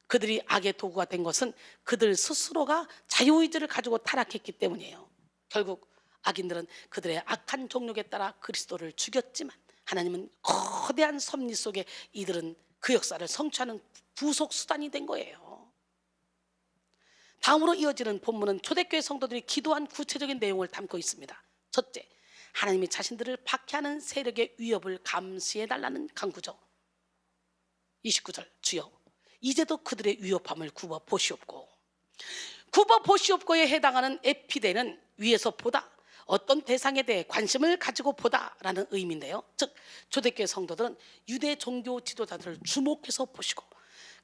그들이 악의 도구가 된 것은 그들 스스로가 자유의지를 가지고 타락했기 때문이에요. 결국 악인들은 그들의 악한 정욕에 따라 그리스도를 죽였지만 하나님은 거대한 섭리 속에 이들은 그 역사를 성취하는 부속 수단이 된 거예요. 다음으로 이어지는 본문은 초대교회 성도들이 기도한 구체적인 내용을 담고 있습니다. 첫째, 하나님이 자신들을 박해하는 세력의 위협을 감시해달라는 간구죠. 29절, 주여 이제도 그들의 위협함을 굽어 보시옵고. 굽어 보시옵고에 해당하는 에피데는 위에서 보다, 어떤 대상에 대해 관심을 가지고 보다라는 의미인데요. 즉 초대교회 성도들은 유대 종교 지도자들을 주목해서 보시고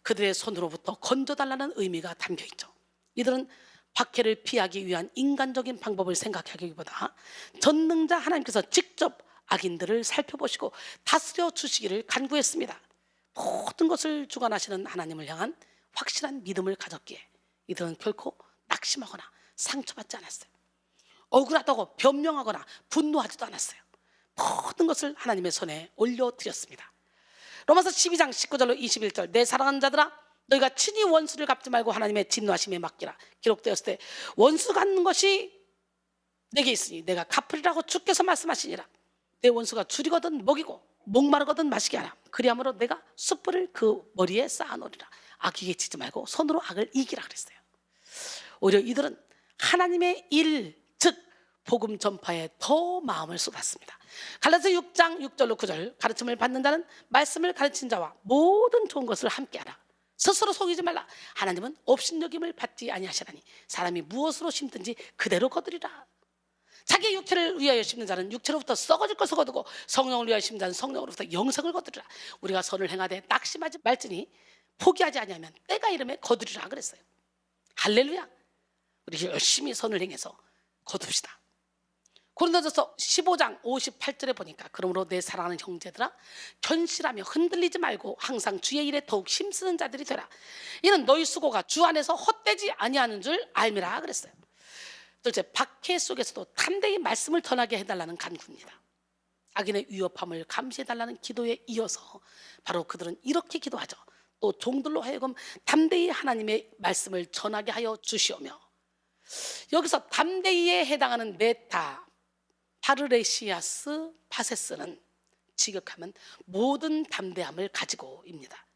그들의 손으로부터 건져달라는 의미가 담겨있죠. 이들은 박해를 피하기 위한 인간적인 방법을 생각하기보다 전능자 하나님께서 직접 악인들을 살펴보시고 다스려 주시기를 간구했습니다. 모든 것을 주관하시는 하나님을 향한 확실한 믿음을 가졌기에 이들은 결코 낙심하거나 상처받지 않았어요. 억울하다고 변명하거나 분노하지도 않았어요. 모든 것을 하나님의 손에 올려드렸습니다. 로마서 12장 19절로 21절, 내 사랑하는 자들아 너희가 친히 원수를 갚지 말고 하나님의 진노하심에 맡기라. 기록되었을 때 원수 갚는 것이 내게 있으니 내가 갚으리라고 주께서 말씀하시니라. 내 원수가 줄이거든 먹이고 목마르거든 마시게 하라. 그리함으로 내가 숯불을 그 머리에 쌓아놓으리라. 악에게 치지 말고 손으로 악을 이기라 그랬어요. 오히려 이들은 하나님의 일, 즉 복음 전파에 더 마음을 쏟았습니다. 갈라디아서 6장 6절로 9절, 가르침을 받는 자는 말씀을 가르친 자와 모든 좋은 것을 함께하라. 스스로 속이지 말라. 하나님은 업신여김을 받지 아니하시나니 사람이 무엇으로 심든지 그대로 거두리라. 자기 육체를 위하여 심는 자는 육체로부터 썩어질 것을 거두고 성령을 위하여 심는 자는 성령으로부터 영생을 거두리라. 우리가 선을 행하되 낙심하지 말지니 포기하지 아니하면 때가 이름에 거두리라 그랬어요. 할렐루야. 우리 열심히 선을 행해서 거둡시다. 고린도전서 15장 58절에 보니까 그러므로 내 사랑하는 형제들아 견실하며 흔들리지 말고 항상 주의 일에 더욱 힘쓰는 자들이 되라. 이는 너희 수고가 주 안에서 헛되지 아니하는 줄 알미라 그랬어요. 둘째, 박해 속에서도 담대히 말씀을 전하게 해달라는 간구입니다. 악인의 위협함을 감시해달라는 기도에 이어서 바로 그들은 이렇게 기도하죠. 또 종들로 하여금 담대히 하나님의 말씀을 전하게 하여 주시오며. 여기서 담대히에 해당하는 메타, 파르레시아스, 파세스는 직역하면 모든 담대함을 가지고입니다.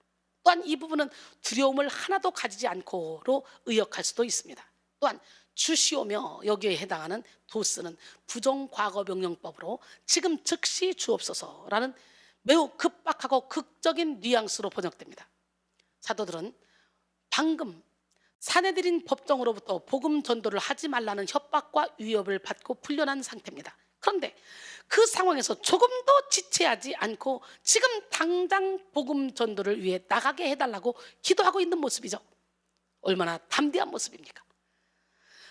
또한 이 부분은 두려움을 하나도 가지지 않고로 의역할 수도 있습니다. 또한 주시오며 여기에 해당하는 도스는 부정과거 명령법으로 지금 즉시 주옵소서라는 매우 급박하고 극적인 뉘앙스로 번역됩니다. 사도들은 방금 사내들인 법정으로부터 복음 전도를 하지 말라는 협박과 위협을 받고 풀려난 상태입니다. 그런데 그 상황에서 조금도 지체하지 않고 지금 당장 복음 전도를 위해 나가게 해달라고 기도하고 있는 모습이죠. 얼마나 담대한 모습입니까?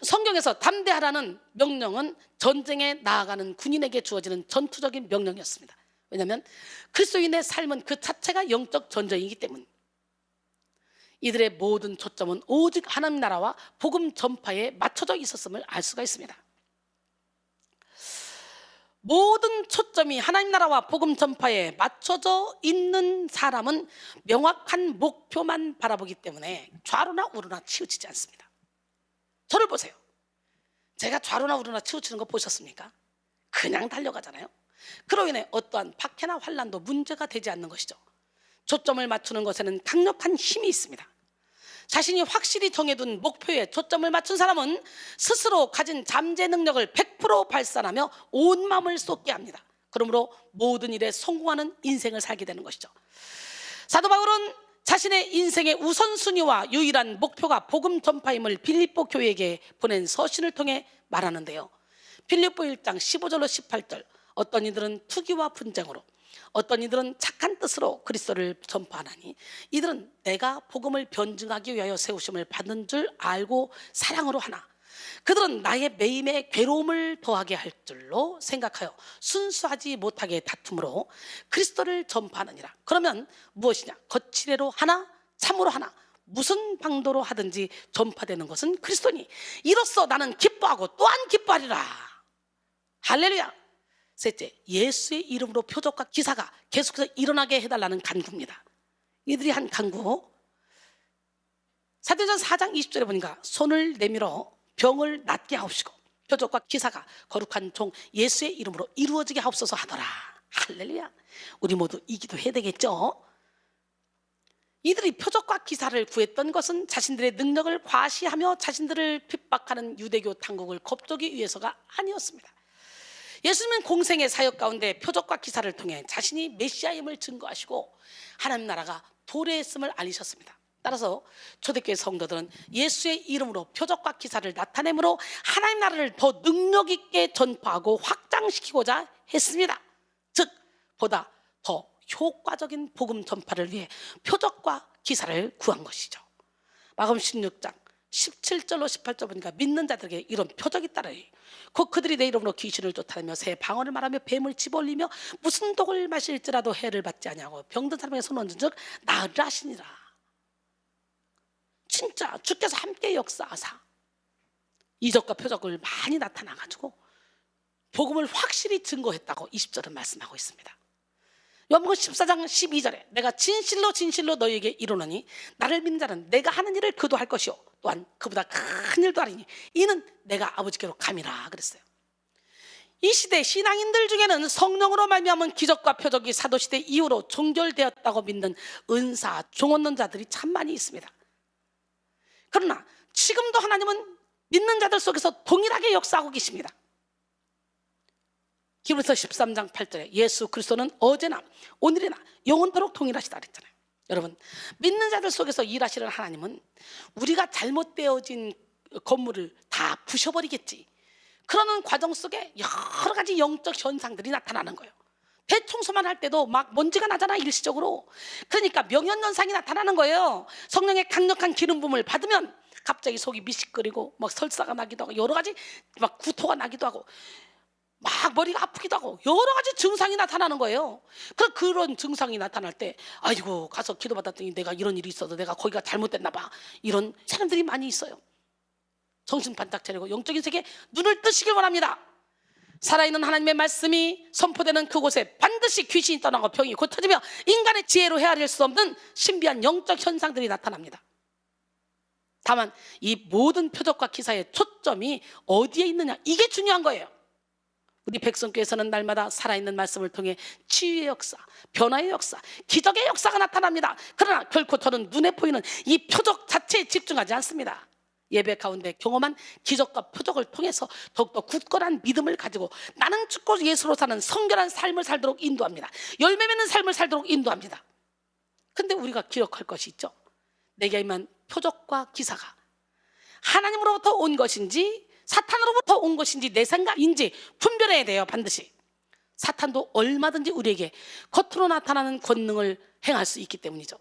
성경에서 담대하라는 명령은 전쟁에 나아가는 군인에게 주어지는 전투적인 명령이었습니다. 왜냐하면 그리스도인의 삶은 그 자체가 영적 전쟁이기 때문. 이들의 모든 초점은 오직 하나님 나라와 복음 전파에 맞춰져 있었음을 알 수가 있습니다. 모든 초점이 하나님 나라와 복음 전파에 맞춰져 있는 사람은 명확한 목표만 바라보기 때문에 좌로나 우로나 치우치지 않습니다. 저를 보세요. 제가 좌로나 우로나 치우치는 거 보셨습니까? 그냥 달려가잖아요. 그로 인해 어떠한 박해나 환난도 문제가 되지 않는 것이죠. 초점을 맞추는 것에는 강력한 힘이 있습니다. 자신이 확실히 정해둔 목표에 초점을 맞춘 사람은 스스로 가진 잠재 능력을 100% 발산하며 온 마음을 쏟게 합니다. 그러므로 모든 일에 성공하는 인생을 살게 되는 것이죠. 사도 바울은 자신의 인생의 우선순위와 유일한 목표가 복음 전파임을 빌립보 교회에게 보낸 서신을 통해 말하는데요. 빌립보 1장 15절로 18절, 어떤 이들은 투기와 분쟁으로, 어떤 이들은 착한 뜻으로 그리스도를 전파하나니 이들은 내가 복음을 변증하기 위하여 세우심을 받는 줄 알고 사랑으로 하나, 그들은 나의 매임에 괴로움을 더하게 할 줄로 생각하여 순수하지 못하게 다툼으로 그리스도를 전파하느니라. 그러면 무엇이냐? 거칠애로 하나 참으로 하나 무슨 방도로 하든지 전파되는 것은 그리스도니 이로써 나는 기뻐하고 또한 기뻐하리라. 할렐루야. 셋째, 예수의 이름으로 표적과 기사가 계속해서 일어나게 해달라는 간구입니다. 이들이 한 간구, 사도행전 4장 20절에 보니까 손을 내밀어 병을 낫게 하옵시고 표적과 기사가 거룩한 종 예수의 이름으로 이루어지게 하옵소서 하더라. 할렐루야. 우리 모두 이 기도 해야 되겠죠? 이들이 표적과 기사를 구했던 것은 자신들의 능력을 과시하며 자신들을 핍박하는 유대교 당국을 겁주기 위해서가 아니었습니다. 예수님은 공생의 사역 가운데 표적과 기사를 통해 자신이 메시아임을 증거하시고 하나님 나라가 도래했음을 알리셨습니다. 따라서 초대교회 성도들은 예수의 이름으로 표적과 기사를 나타내므로 하나님 나라를 더 능력 있게 전파하고 확장시키고자 했습니다. 즉 보다 더 효과적인 복음 전파를 위해 표적과 기사를 구한 것이죠. 마가복음 16장 17절로 18절 보니까 믿는 자들에게 이런 표적이 따르니 곧 그들이 내 이름으로 귀신을 쫓아내며 새 방언을 말하며 뱀을 집어올리며 무슨 독을 마실지라도 해를 받지 아니하고 병든 사람에게 손 얹은 즉 나으리라 하시니라. 진짜 주께서 함께 역사하사 이적과 표적을 많이 나타나가지고 복음을 확실히 증거했다고 20절은 말씀하고 있습니다. 요한복음 14장 12절에 내가 진실로 진실로 너희에게 이르노니 나를 믿는 자는 내가 하는 일을 그도 할 것이요 또한 그보다 큰 일도 하리니 이는 내가 아버지께로 감이라 그랬어요. 이 시대 신앙인들 중에는 성령으로 말미암은 기적과 표적이 사도시대 이후로 종결되었다고 믿는 은사, 종언론 자들이 참 많이 있습니다. 그러나 지금도 하나님은 믿는 자들 속에서 동일하게 역사하고 계십니다. 히브리서 13장 8절에 예수 그리스도는 어제나 오늘이나 영원토록 동일하시다 그랬잖아요. 여러분, 믿는 자들 속에서 일하시는 하나님은 우리가 잘못되어진 건물을 다 부셔버리겠지, 그러는 과정 속에 여러 가지 영적 현상들이 나타나는 거예요. 대청소만 할 때도 막 먼지가 나잖아, 일시적으로. 그러니까 명현현상이 나타나는 거예요. 성령의 강력한 기름 부음을 받으면 갑자기 속이 미식거리고 막 설사가 나기도 하고 여러 가지 막 구토가 나기도 하고 막 머리가 아프기도 하고 여러 가지 증상이 나타나는 거예요. 그런 증상이 나타날 때 아이고 가서 기도받았더니 내가 이런 일이 있어서 내가 거기가 잘못됐나 봐, 이런 사람들이 많이 있어요. 정신 반짝 차리고 영적인 세계에 눈을 뜨시길 원합니다. 살아있는 하나님의 말씀이 선포되는 그곳에 반드시 귀신이 떠나고 병이 고쳐지며 인간의 지혜로 헤아릴 수 없는 신비한 영적 현상들이 나타납니다. 다만 이 모든 표적과 기사의 초점이 어디에 있느냐, 이게 중요한 거예요. 우리 백성교회에서는 날마다 살아있는 말씀을 통해 치유의 역사, 변화의 역사, 기적의 역사가 나타납니다. 그러나 결코 저는 눈에 보이는 이 표적 자체에 집중하지 않습니다. 예배 가운데 경험한 기적과 표적을 통해서 더욱더 굳건한 믿음을 가지고 나는 죽고 예수로 사는 성결한 삶을 살도록 인도합니다. 열매 맺는 삶을 살도록 인도합니다. 근데 우리가 기억할 것이 있죠. 내게 임한 표적과 기사가 하나님으로부터 온 것인지 사탄으로부터 온 것인지 내 생각인지 분별해야 돼요. 반드시. 사탄도 얼마든지 우리에게 겉으로 나타나는 권능을 행할 수 있기 때문이죠.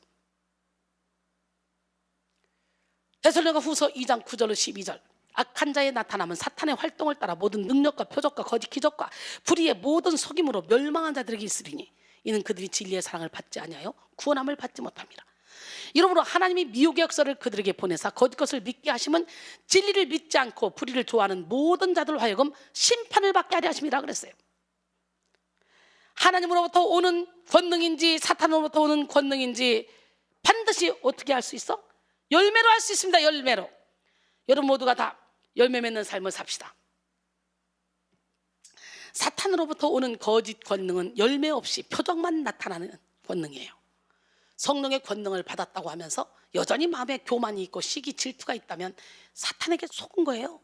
데살로니가 후서 2장 9절로 12절. 악한 자의 나타남은 사탄의 활동을 따라 모든 능력과 표적과 거짓 기적과 불의의 모든 속임으로 멸망한 자들에게 있으리니 이는 그들이 진리의 사랑을 받지 아니하여 구원함을 받지 못합니다. 이러므로 하나님이 미혹의 역사를 그들에게 보내사 거짓 것을 믿게 하심은 진리를 믿지 않고 불의를 좋아하는 모든 자들 하여금 심판을 받게 하려 하심이라 그랬어요. 하나님으로부터 오는 권능인지 사탄으로부터 오는 권능인지 반드시 어떻게 할 수 있어? 열매로 할 수 있습니다. 열매로. 여러분 모두가 다 열매 맺는 삶을 삽시다. 사탄으로부터 오는 거짓 권능은 열매 없이 표적만 나타나는 권능이에요. 성령의 권능을 받았다고 하면서 여전히 마음에 교만이 있고 시기 질투가 있다면 사탄에게 속은 거예요.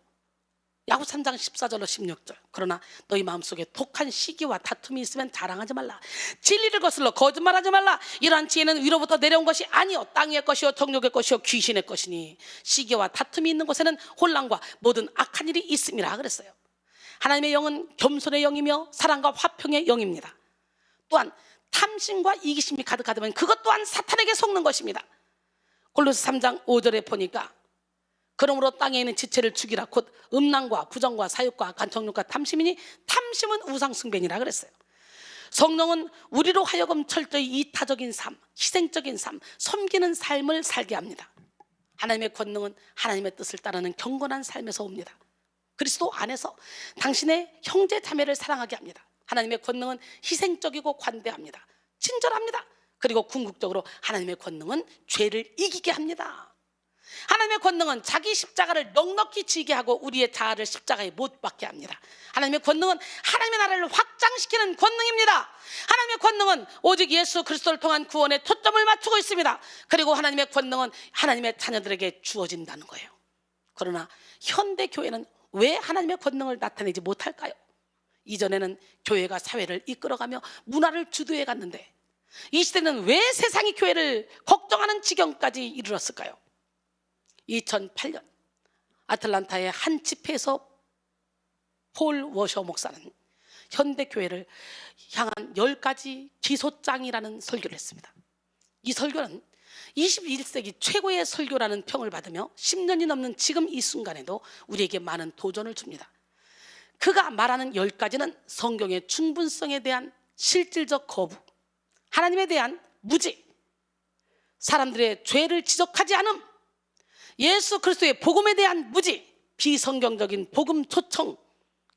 야고 3장 14절로 16절. 그러나 너희 마음속에 독한 시기와 다툼이 있으면 자랑하지 말라. 진리를 거슬러 거짓말하지 말라. 이러한 지혜는 위로부터 내려온 것이 아니요 땅의 것이요 정욕의 것이요 귀신의 것이니 시기와 다툼이 있는 곳에는 혼란과 모든 악한 일이 있음이라 그랬어요. 하나님의 영은 겸손의 영이며 사랑과 화평의 영입니다. 또한 탐심과 이기심이 가득하다면 그것 또한 사탄에게 속는 것입니다. 골로새 3장 5절에 보니까 그러므로 땅에 있는 지체를 죽이라. 곧 음란과 부정과 사욕과 간청욕과 탐심이니 탐심은 우상숭배니라 그랬어요. 성령은 우리로 하여금 철저히 이타적인 삶, 희생적인 삶, 섬기는 삶을 살게 합니다. 하나님의 권능은 하나님의 뜻을 따르는 경건한 삶에서 옵니다. 그리스도 안에서 당신의 형제 자매를 사랑하게 합니다. 하나님의 권능은 희생적이고 관대합니다. 친절합니다. 그리고 궁극적으로 하나님의 권능은 죄를 이기게 합니다. 하나님의 권능은 자기 십자가를 넉넉히 지게 하고 우리의 자아를 십자가에 못 박게 합니다. 하나님의 권능은 하나님의 나라를 확장시키는 권능입니다. 하나님의 권능은 오직 예수 그리스도를 통한 구원에 초점을 맞추고 있습니다. 그리고 하나님의 권능은 하나님의 자녀들에게 주어진다는 거예요. 그러나 현대 교회는 왜 하나님의 권능을 나타내지 못할까요? 이전에는 교회가 사회를 이끌어가며 문화를 주도해 갔는데 이 시대는 왜 세상이 교회를 걱정하는 지경까지 이르렀을까요? 2008년 아틀란타의 한 집회에서 폴 워셔 목사는 현대교회를 향한 10가지 기소장이라는 설교를 했습니다. 이 설교는 21세기 최고의 설교라는 평을 받으며 10년이 넘는 지금 이 순간에도 우리에게 많은 도전을 줍니다. 그가 말하는 10가지는 성경의 충분성에 대한 실질적 거부, 하나님에 대한 무지, 사람들의 죄를 지적하지 않음, 예수 그리스도의 복음에 대한 무지, 비성경적인 복음 초청,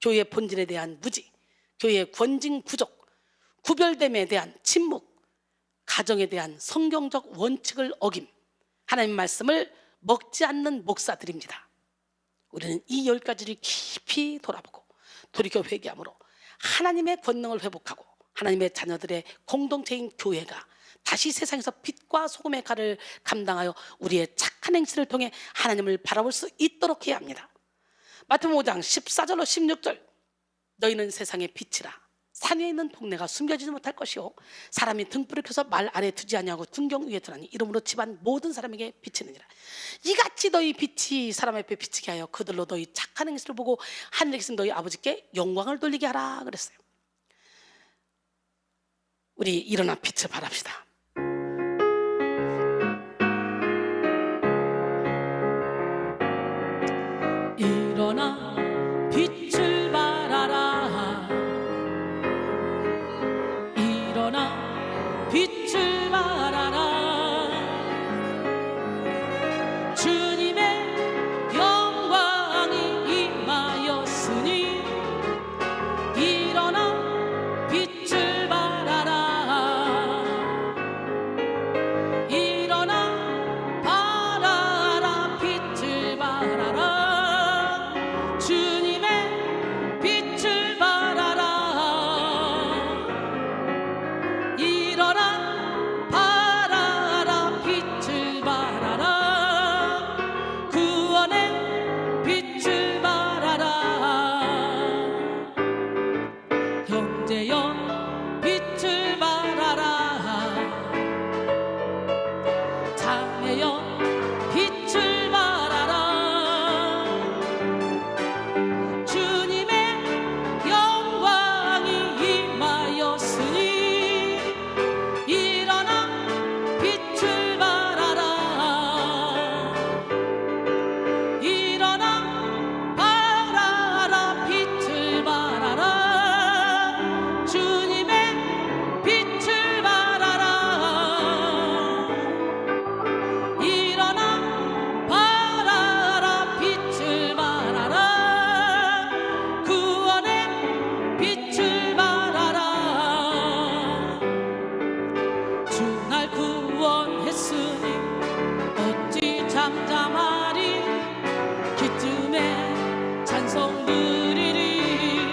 교회의 본질에 대한 무지, 교회의 권징 부족, 구별됨에 대한 침묵, 가정에 대한 성경적 원칙을 어김, 하나님 말씀을 먹지 않는 목사들입니다. 우리는 이 10가지를 깊이 돌아보고 돌이켜 회개함으로 하나님의 권능을 회복하고 하나님의 자녀들의 공동체인 교회가 다시 세상에서 빛과 소금의 칼을 감당하여 우리의 착한 행실을 통해 하나님을 바라볼 수 있도록 해야 합니다. 마태복음 5장 14절로 16절. 너희는 세상의 빛이라. 산 위에 있는 동네가 숨겨지지 못할 것이요 사람이 등불을 켜서 말 아래 두지 아니하고 등경 위에 두나니 이러므로 집안 모든 사람에게 비치느니라. 이같이 너희 빛이 사람 앞에 비치게 하여 그들로 너희 착한 행실을 보고 하늘에 계신 너희 아버지께 영광을 돌리게 하라 그랬어요. 우리 일어나 빛을 발합시다. 일어나 빛을 발하라. 일어나 빛을 발하라. 주님의 영광이 임하였으니 일어나 빛을 발하라. 드리리.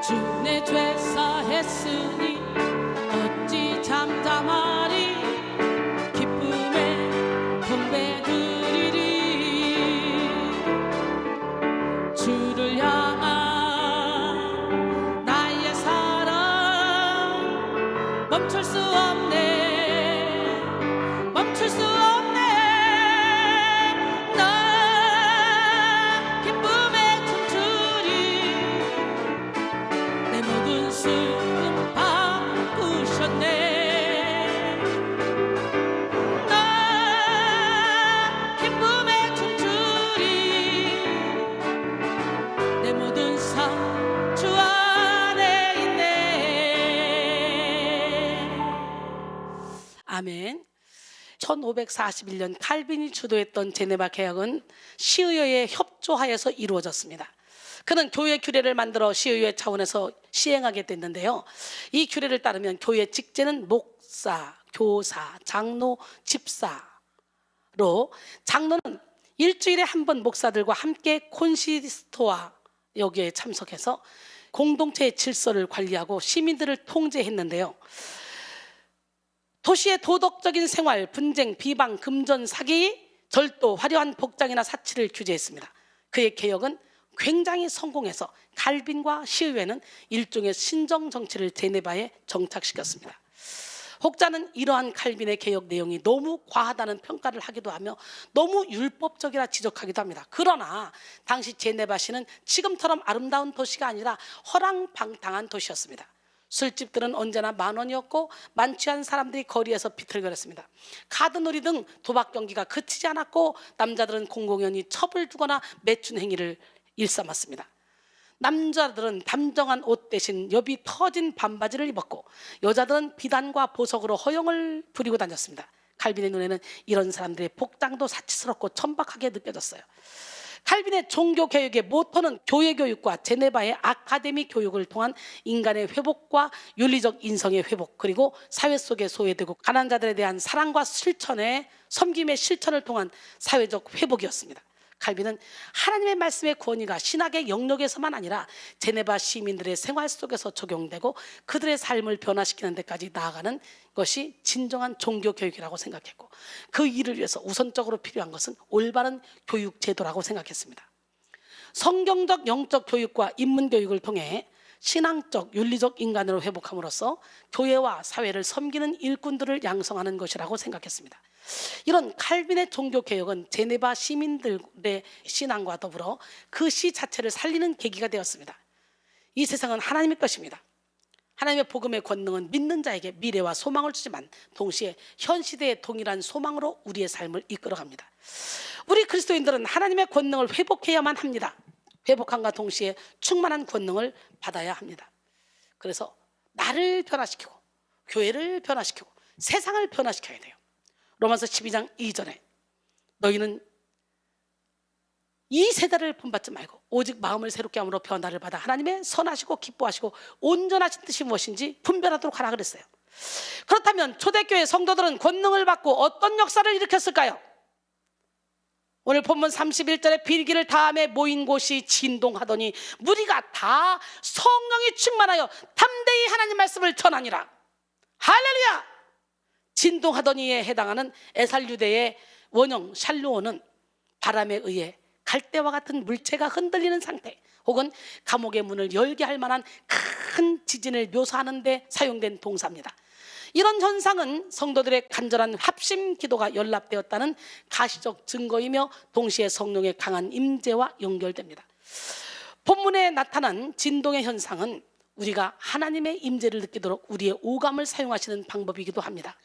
주 내 죄 사했으니 어찌 잠잠하리. 기쁨에 경배 드리리. 주를 향한 나의 사랑 멈출 수 없네. 멈출 수 없네. 나 기쁨에 춤추리. 내 모든 슬픔 바꾸셨네. 나 기쁨에 춤추리. 내 모든 삶 주 안에 있네. 아멘. 1541년 칼빈이 주도했던 제네바 개혁은 시의회에 협조하여서 이루어졌습니다. 그는 교회 규례를 만들어 시의회 차원에서 시행하게 됐는데요. 이 규례를 따르면 교회 직제는 목사, 교사, 장로, 집사로, 장로는 일주일에 한 번 목사들과 함께 콘시스토와 여기에 참석해서 공동체의 질서를 관리하고 시민들을 통제했는데요. 도시의 도덕적인 생활, 분쟁, 비방, 금전, 사기, 절도, 화려한 복장이나 사치를 규제했습니다. 그의 개혁은 굉장히 성공해서 칼빈과 시의회는 일종의 신정 정치를 제네바에 정착시켰습니다. 혹자는 이러한 칼빈의 개혁 내용이 너무 과하다는 평가를 하기도 하며 너무 율법적이라 지적하기도 합니다. 그러나 당시 제네바시는 지금처럼 아름다운 도시가 아니라 허랑방탕한 도시였습니다. 술집들은 언제나 만원이었고 만취한 사람들이 거리에서 비틀거렸습니다. 카드놀이 등 도박 경기가 그치지 않았고 남자들은 공공연히 첩을 두거나 매춘 행위를 일삼았습니다. 남자들은 담정한 옷 대신 여비 터진 반바지를 입었고 여자들은 비단과 보석으로 허영을 부리고 다녔습니다. 칼빈의 눈에는 이런 사람들의 복장도 사치스럽고 천박하게 느껴졌어요. 칼빈의 종교개혁의 모토는 교회교육과 제네바의 아카데미 교육을 통한 인간의 회복과 윤리적 인성의 회복, 그리고 사회 속에 소외되고 가난한 자들에 대한 사랑과 실천의 섬김의 실천을 통한 사회적 회복이었습니다. 칼빈은 하나님의 말씀의 권위가 신학의 영역에서만 아니라 제네바 시민들의 생활 속에서 적용되고 그들의 삶을 변화시키는 데까지 나아가는 것이 진정한 종교교육이라고 생각했고, 그 일을 위해서 우선적으로 필요한 것은 올바른 교육 제도라고 생각했습니다. 성경적 영적 교육과 인문교육을 통해 신앙적 윤리적 인간으로 회복함으로써 교회와 사회를 섬기는 일꾼들을 양성하는 것이라고 생각했습니다. 이런 칼빈의 종교개혁은 제네바 시민들의 신앙과 더불어 그 시 자체를 살리는 계기가 되었습니다. 이 세상은 하나님의 것입니다. 하나님의 복음의 권능은 믿는 자에게 미래와 소망을 주지만 동시에 현 시대의 동일한 소망으로 우리의 삶을 이끌어갑니다. 우리 그리스도인들은 하나님의 권능을 회복해야만 합니다. 회복함과 동시에 충만한 권능을 받아야 합니다. 그래서 나를 변화시키고 교회를 변화시키고 세상을 변화시켜야 돼요. 로마서 12장 2절에 너희는 이 세대를 본받지 말고 오직 마음을 새롭게 함으로 변화를 받아 하나님의 선하시고 기뻐하시고 온전하신 뜻이 무엇인지 분별하도록 하라 그랬어요. 그렇다면 초대교회 성도들은 권능을 받고 어떤 역사를 일으켰을까요? 오늘 본문 31절에 빌기를 다음에 모인 곳이 진동하더니 무리가 다 성령이 충만하여 담대히 하나님 말씀을 전하니라. 할렐루야! 진동하더니에 해당하는 에살유대의 원형 샬루오는 바람에 의해 갈대와 같은 물체가 흔들리는 상태 혹은 감옥의 문을 열게 할 만한 큰 지진을 묘사하는 데 사용된 동사입니다. 이런 현상은 성도들의 간절한 합심 기도가 연락되었다는 가시적 증거이며 동시에 성령의 강한 임재와 연결됩니다. 본문에 나타난 진동의 현상은 우리가 하나님의 임재를 느끼도록 우리의 오감을 사용하시는 방법이기도 합니다.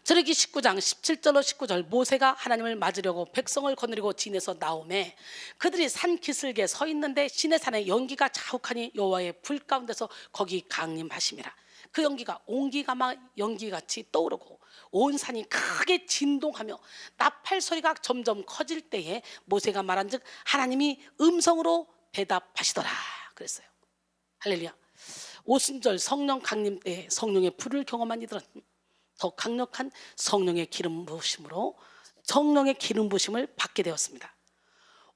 저르기 19장 17절로 19절 모세가 하나님을 맞으려고 백성을 거느리고 진에서 나오매 그들이 산 기슭에 서 있는데 시내산에 연기가 자욱하니 여호와의 불 가운데서 거기 강림하심이라. 그 연기가 옹기가마 연기같이 떠오르고 온 산이 크게 진동하며 나팔 소리가 점점 커질 때에 모세가 말한즉 하나님이 음성으로 대답하시더라 그랬어요. 할렐루야. 오순절 성령 강림 때 성령의 불을 경험한 이들은 더 강력한 성령의 기름 부으심으로 성령의 기름 부으심을 받게 되었습니다.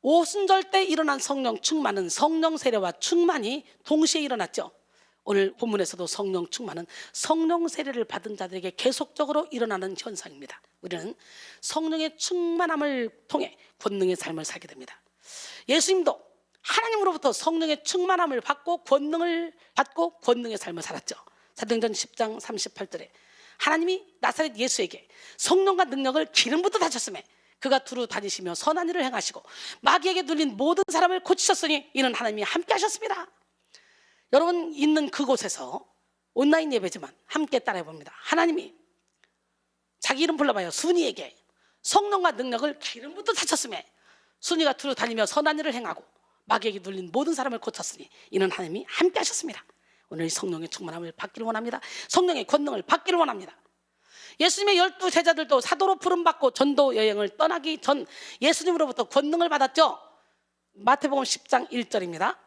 오순절 때 일어난 성령 충만은 성령 세례와 충만이 동시에 일어났죠. 오늘 본문에서도 성령 충만은 성령 세례를 받은 자들에게 계속적으로 일어나는 현상입니다. 우리는 성령의 충만함을 통해 권능의 삶을 살게 됩니다. 예수님도 하나님으로부터 성령의 충만함을 받고 권능을 받고 권능의 삶을 살았죠. 사도행전 10장 38절에 하나님이 나사렛 예수에게 성령과 능력을 기름 부터 다셨음에 그가 두루 다니시며 선한 일을 행하시고 마귀에게 눌린 모든 사람을 고치셨으니 이는 하나님이 함께 하셨습니다. 여러분 있는 그곳에서 온라인 예배지만 함께 따라해 봅니다. 하나님이 자기 이름 불러봐요. 순이에게 성령과 능력을 기름 부터 다셨음에 순이가 두루 다니며 선한 일을 행하고 마귀에게 눌린 모든 사람을 고쳤으니 이는 하나님이 함께 하셨습니다. 오늘 이 성령의 충만함을 받기를 원합니다. 성령의 권능을 받기를 원합니다. 예수님의 12 제자들도 사도로 부름받고 전도 여행을 떠나기 전 예수님으로부터 권능을 받았죠. 마태복음 10장 1절입니다.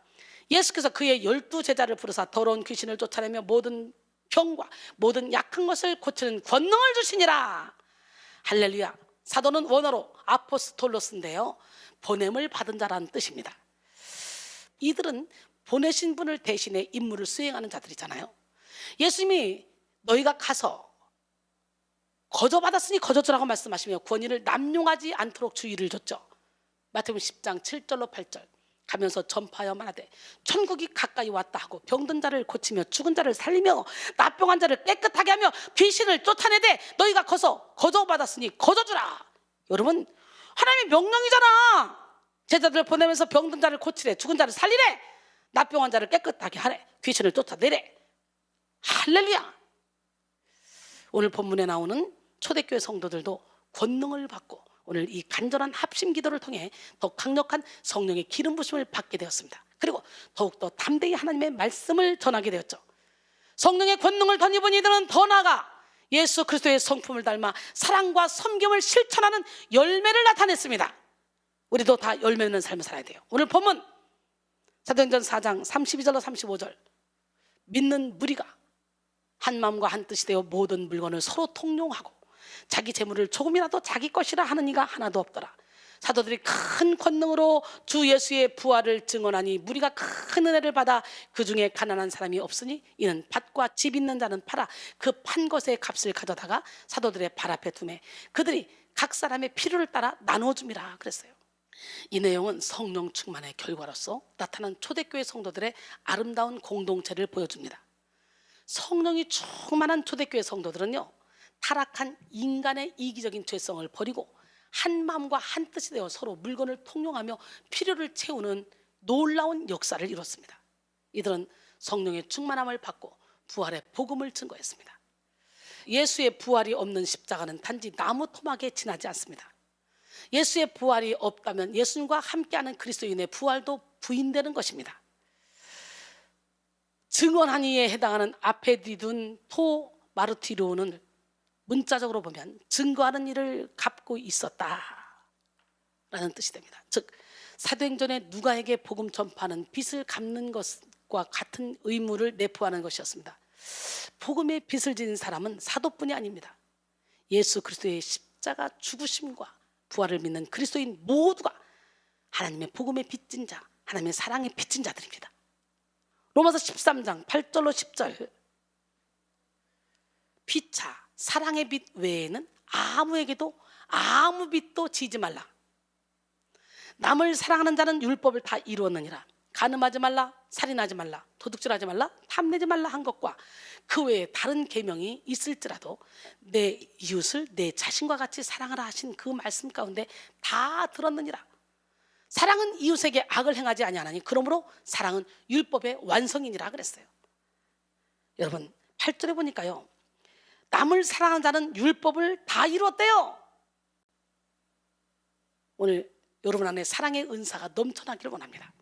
예수께서 그의 12 제자를 부르사 더러운 귀신을 쫓아내며 모든 병과 모든 약한 것을 고치는 권능을 주시니라. 할렐루야. 사도는 원어로 아포스톨로스인데요, 보냄을 받은 자라는 뜻입니다. 이들은 보내신 분을 대신해 임무를 수행하는 자들이잖아요. 예수님이 너희가 가서 거저받았으니 거저주라고 말씀하시며 권위를 남용하지 않도록 주의를 줬죠. 마태복음 10장 7절로 8절 가면서 전파하여 말하되 천국이 가까이 왔다 하고 병든 자를 고치며 죽은 자를 살리며 나병한 자를 깨끗하게 하며 귀신을 쫓아내되 너희가 거저받았으니 거저주라. 여러분 하나님의 명령이잖아. 제자들을 보내면서 병든 자를 고치래, 죽은 자를 살리래, 나병한 자를 깨끗하게 하래, 귀신을 쫓아내래. 할렐루야. 오늘 본문에 나오는 초대교회 성도들도 권능을 받고 오늘 이 간절한 합심 기도를 통해 더 강력한 성령의 기름 부심을 받게 되었습니다. 그리고 더욱더 담대히 하나님의 말씀을 전하게 되었죠. 성령의 권능을 덧입은 이들은 더 나아가 예수 그리스도의 성품을 닮아 사랑과 섬김을 실천하는 열매를 나타냈습니다. 우리도 다 열매 있는 삶을 살아야 돼요. 오늘 본문 사도행전 4장 32절로 35절 믿는 무리가 한 마음과 한 뜻이 되어 모든 물건을 서로 통용하고 자기 재물을 조금이라도 자기 것이라 하는 이가 하나도 없더라. 사도들이 큰 권능으로 주 예수의 부활을 증언하니 무리가 큰 은혜를 받아 그 중에 가난한 사람이 없으니 이는 밭과 집 있는 자는 팔아 그 판 것의 값을 가져다가 사도들의 발 앞에 두매 그들이 각 사람의 필요를 따라 나눠줌이라 그랬어요. 이 내용은 성령 충만의 결과로서 나타난 초대교회 성도들의 아름다운 공동체를 보여줍니다. 성령이 충만한 초대교회 성도들은요, 타락한 인간의 이기적인 죄성을 버리고 한 마음과 한 뜻이 되어 서로 물건을 통용하며 필요를 채우는 놀라운 역사를 이뤘습니다. 이들은 성령의 충만함을 받고 부활의 복음을 증거했습니다. 예수의 부활이 없는 십자가는 단지 나무 토막에 지나지 않습니다. 예수의 부활이 없다면 예수님과 함께하는 그리스도인의 부활도 부인되는 것입니다. 증언한 이에 해당하는 아페디둔 토 마르티로는 문자적으로 보면 증거하는 일을 갚고 있었다 라는 뜻이 됩니다. 즉 사도행전에 누가에게 복음 전파하는 빚을 갚는 것과 같은 의무를 내포하는 것이었습니다. 복음의 빚을 지는 사람은 사도뿐이 아닙니다. 예수 그리스도의 십자가 죽으심과 부활을 믿는 그리스도인 모두가 하나님의 복음의 빚진 자, 하나님의 사랑의 빚진 자들입니다. 로마서 13장 8절로 10절 피차 사랑의 빚 외에는 아무에게도 아무 빚도 지지 말라. 남을 사랑하는 자는 율법을 다 이루었느니라. 간음하지 말라, 살인하지 말라, 도둑질하지 말라, 탐내지 말라 한 것과 그 외에 다른 계명이 있을지라도 내 이웃을 내 자신과 같이 사랑하라 하신 그 말씀 가운데 다 들었느니라. 사랑은 이웃에게 악을 행하지 아니하나니 그러므로 사랑은 율법의 완성이니라 그랬어요. 여러분 8절에 보니까요, 남을 사랑하는 자는 율법을 다 이루었대요. 오늘 여러분 안에 사랑의 은사가 넘쳐나기를 원합니다.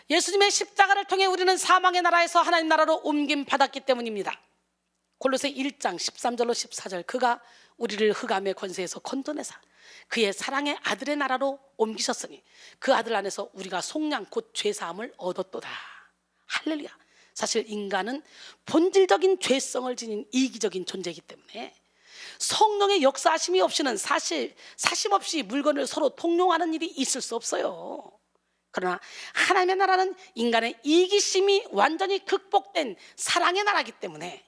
예수님의 십자가를 통해 우리는 사망의 나라에서 하나님 나라로 옮김 받았기 때문입니다. 골로새 1장 13절로 14절 그가 우리를 흑암의 권세에서 건져내사 그의 사랑의 아들의 나라로 옮기셨으니 그 아들 안에서 우리가 속량 곧 죄사함을 얻었도다. 할렐루야. 사실 인간은 본질적인 죄성을 지닌 이기적인 존재이기 때문에 성령의 역사하심이 없이는 사심 없이 물건을 서로 통용하는 일이 있을 수 없어요. 그러나 하나님의 나라는 인간의 이기심이 완전히 극복된 사랑의 나라이기 때문에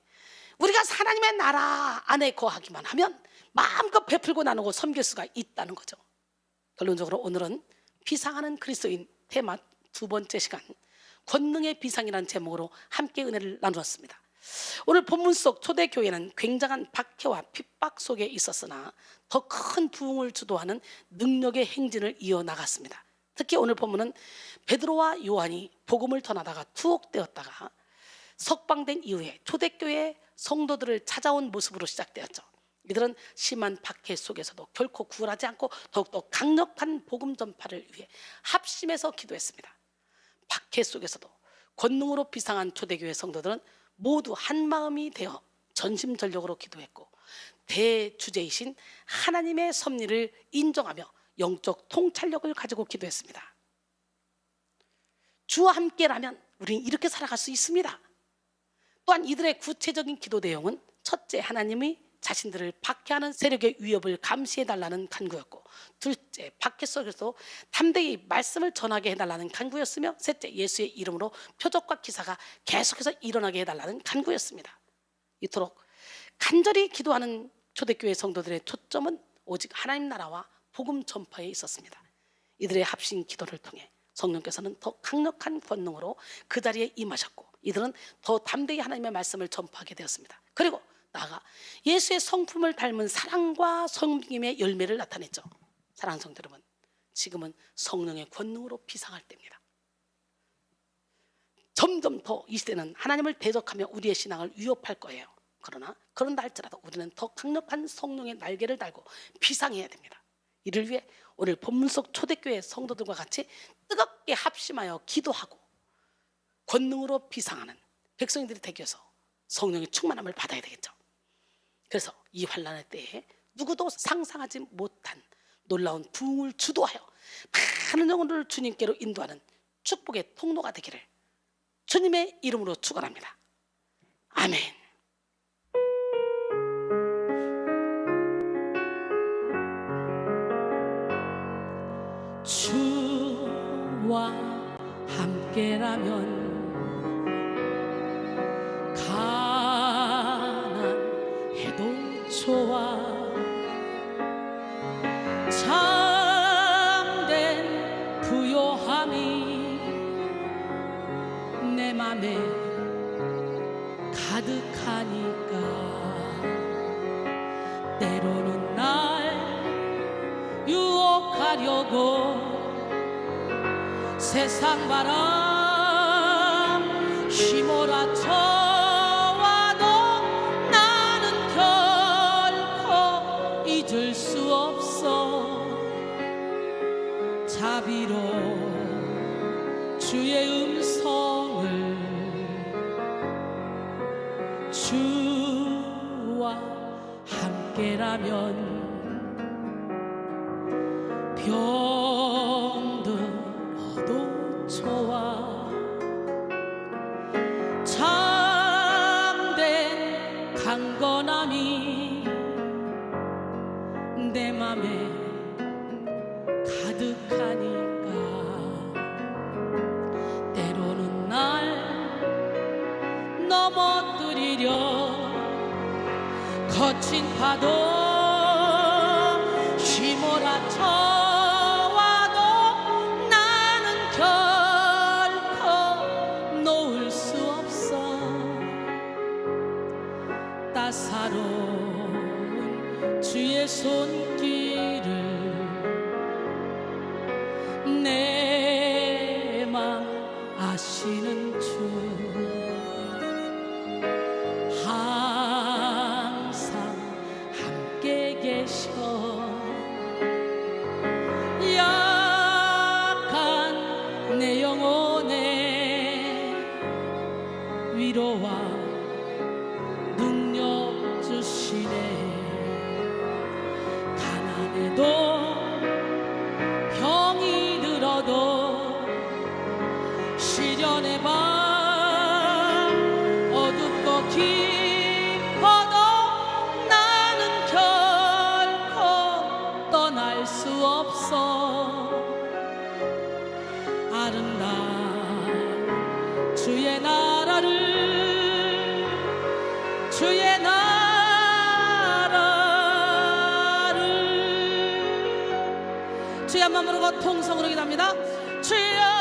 우리가 하나님의 나라 안에 거하기만 하면 마음껏 베풀고 나누고 섬길 수가 있다는 거죠. 결론적으로 오늘은 비상하는 그리스도인 테마 두 번째 시간, 권능의 비상이라는 제목으로 함께 은혜를 나누었습니다. 오늘 본문 속 초대교회는 굉장한 박해와 핍박 속에 있었으나 더 큰 부흥을 주도하는 능력의 행진을 이어나갔습니다. 특히 오늘 본문은 베드로와 요한이 복음을 전하다가 투옥되었다가 석방된 이후에 초대교회 성도들을 찾아온 모습으로 시작되었죠. 이들은 심한 박해 속에서도 결코 굴하지 않고 더욱더 강력한 복음 전파를 위해 합심해서 기도했습니다. 박해 속에서도 권능으로 비상한 초대교회 성도들은 모두 한 마음이 되어 전심전력으로 기도했고 대주제이신 하나님의 섭리를 인정하며 영적 통찰력을 가지고 기도했습니다. 주와 함께라면 우리는 이렇게 살아갈 수 있습니다. 또한 이들의 구체적인 기도 내용은 첫째, 하나님이 자신들을 박해하는 세력의 위협을 감시해달라는 간구였고, 둘째, 박해 속에서 담대히 말씀을 전하게 해달라는 간구였으며, 셋째, 예수의 이름으로 표적과 기사가 계속해서 일어나게 해달라는 간구였습니다. 이토록 간절히 기도하는 초대교회 성도들의 초점은 오직 하나님 나라와 복음 전파에 있었습니다. 이들의 합심 기도를 통해 성령께서는 더 강력한 권능으로 그 자리에 임하셨고, 이들은 더 담대히 하나님의 말씀을 전파하게 되었습니다. 그리고 나아가 예수의 성품을 닮은 사랑과 섬김의 열매를 나타냈죠. 사랑하는 성도 여러분, 지금은 성령의 권능으로 비상할 때입니다. 점점 더 이 시대는 하나님을 대적하며 우리의 신앙을 위협할 거예요. 그러나 그런다 할지라도 우리는 더 강력한 성령의 날개를 달고 비상해야 됩니다. 이를 위해 오늘 본문 속 초대교회 성도들과 같이 뜨겁게 합심하여 기도하고 권능으로 비상하는 백성들이 되기 위해서 성령의 충만함을 받아야 되겠죠. 그래서 이 환난의 때에 누구도 상상하지 못한 놀라운 부흥을 주도하여 많은 영혼을 주님께로 인도하는 축복의 통로가 되기를 주님의 이름으로 축원합니다. 아멘. 주와 함께라면 가난해도 좋아, 참된 부요함이 내 맘에 가득하니까 때로는 날 유혹하려고 세상 바람 휘몰아쳐 와도 나는 결코 잊을 수 없어. 자비로 주의 음성을, 주와 함께라면 병들어도 좋아, 참된 강건함이 내 맘에 가득하니까 때로는 날 넘어뜨리려 거친 파도 휘몰아쳐 와도 나는 결코 놓을 수 없어. 따사로운 주의 손길을 내 맘 아시는 주, 항상 함께 계셔. 약한 내 영혼에 위로와 능력 주시네. 가난해도 병이 들어도 시련의 밤 어둡고 깊어도 나는 주옵소서. 아름다운 주의 나라를, 주의 나라를. 주의 한번 부르고 통성으로 기도합니다. 주여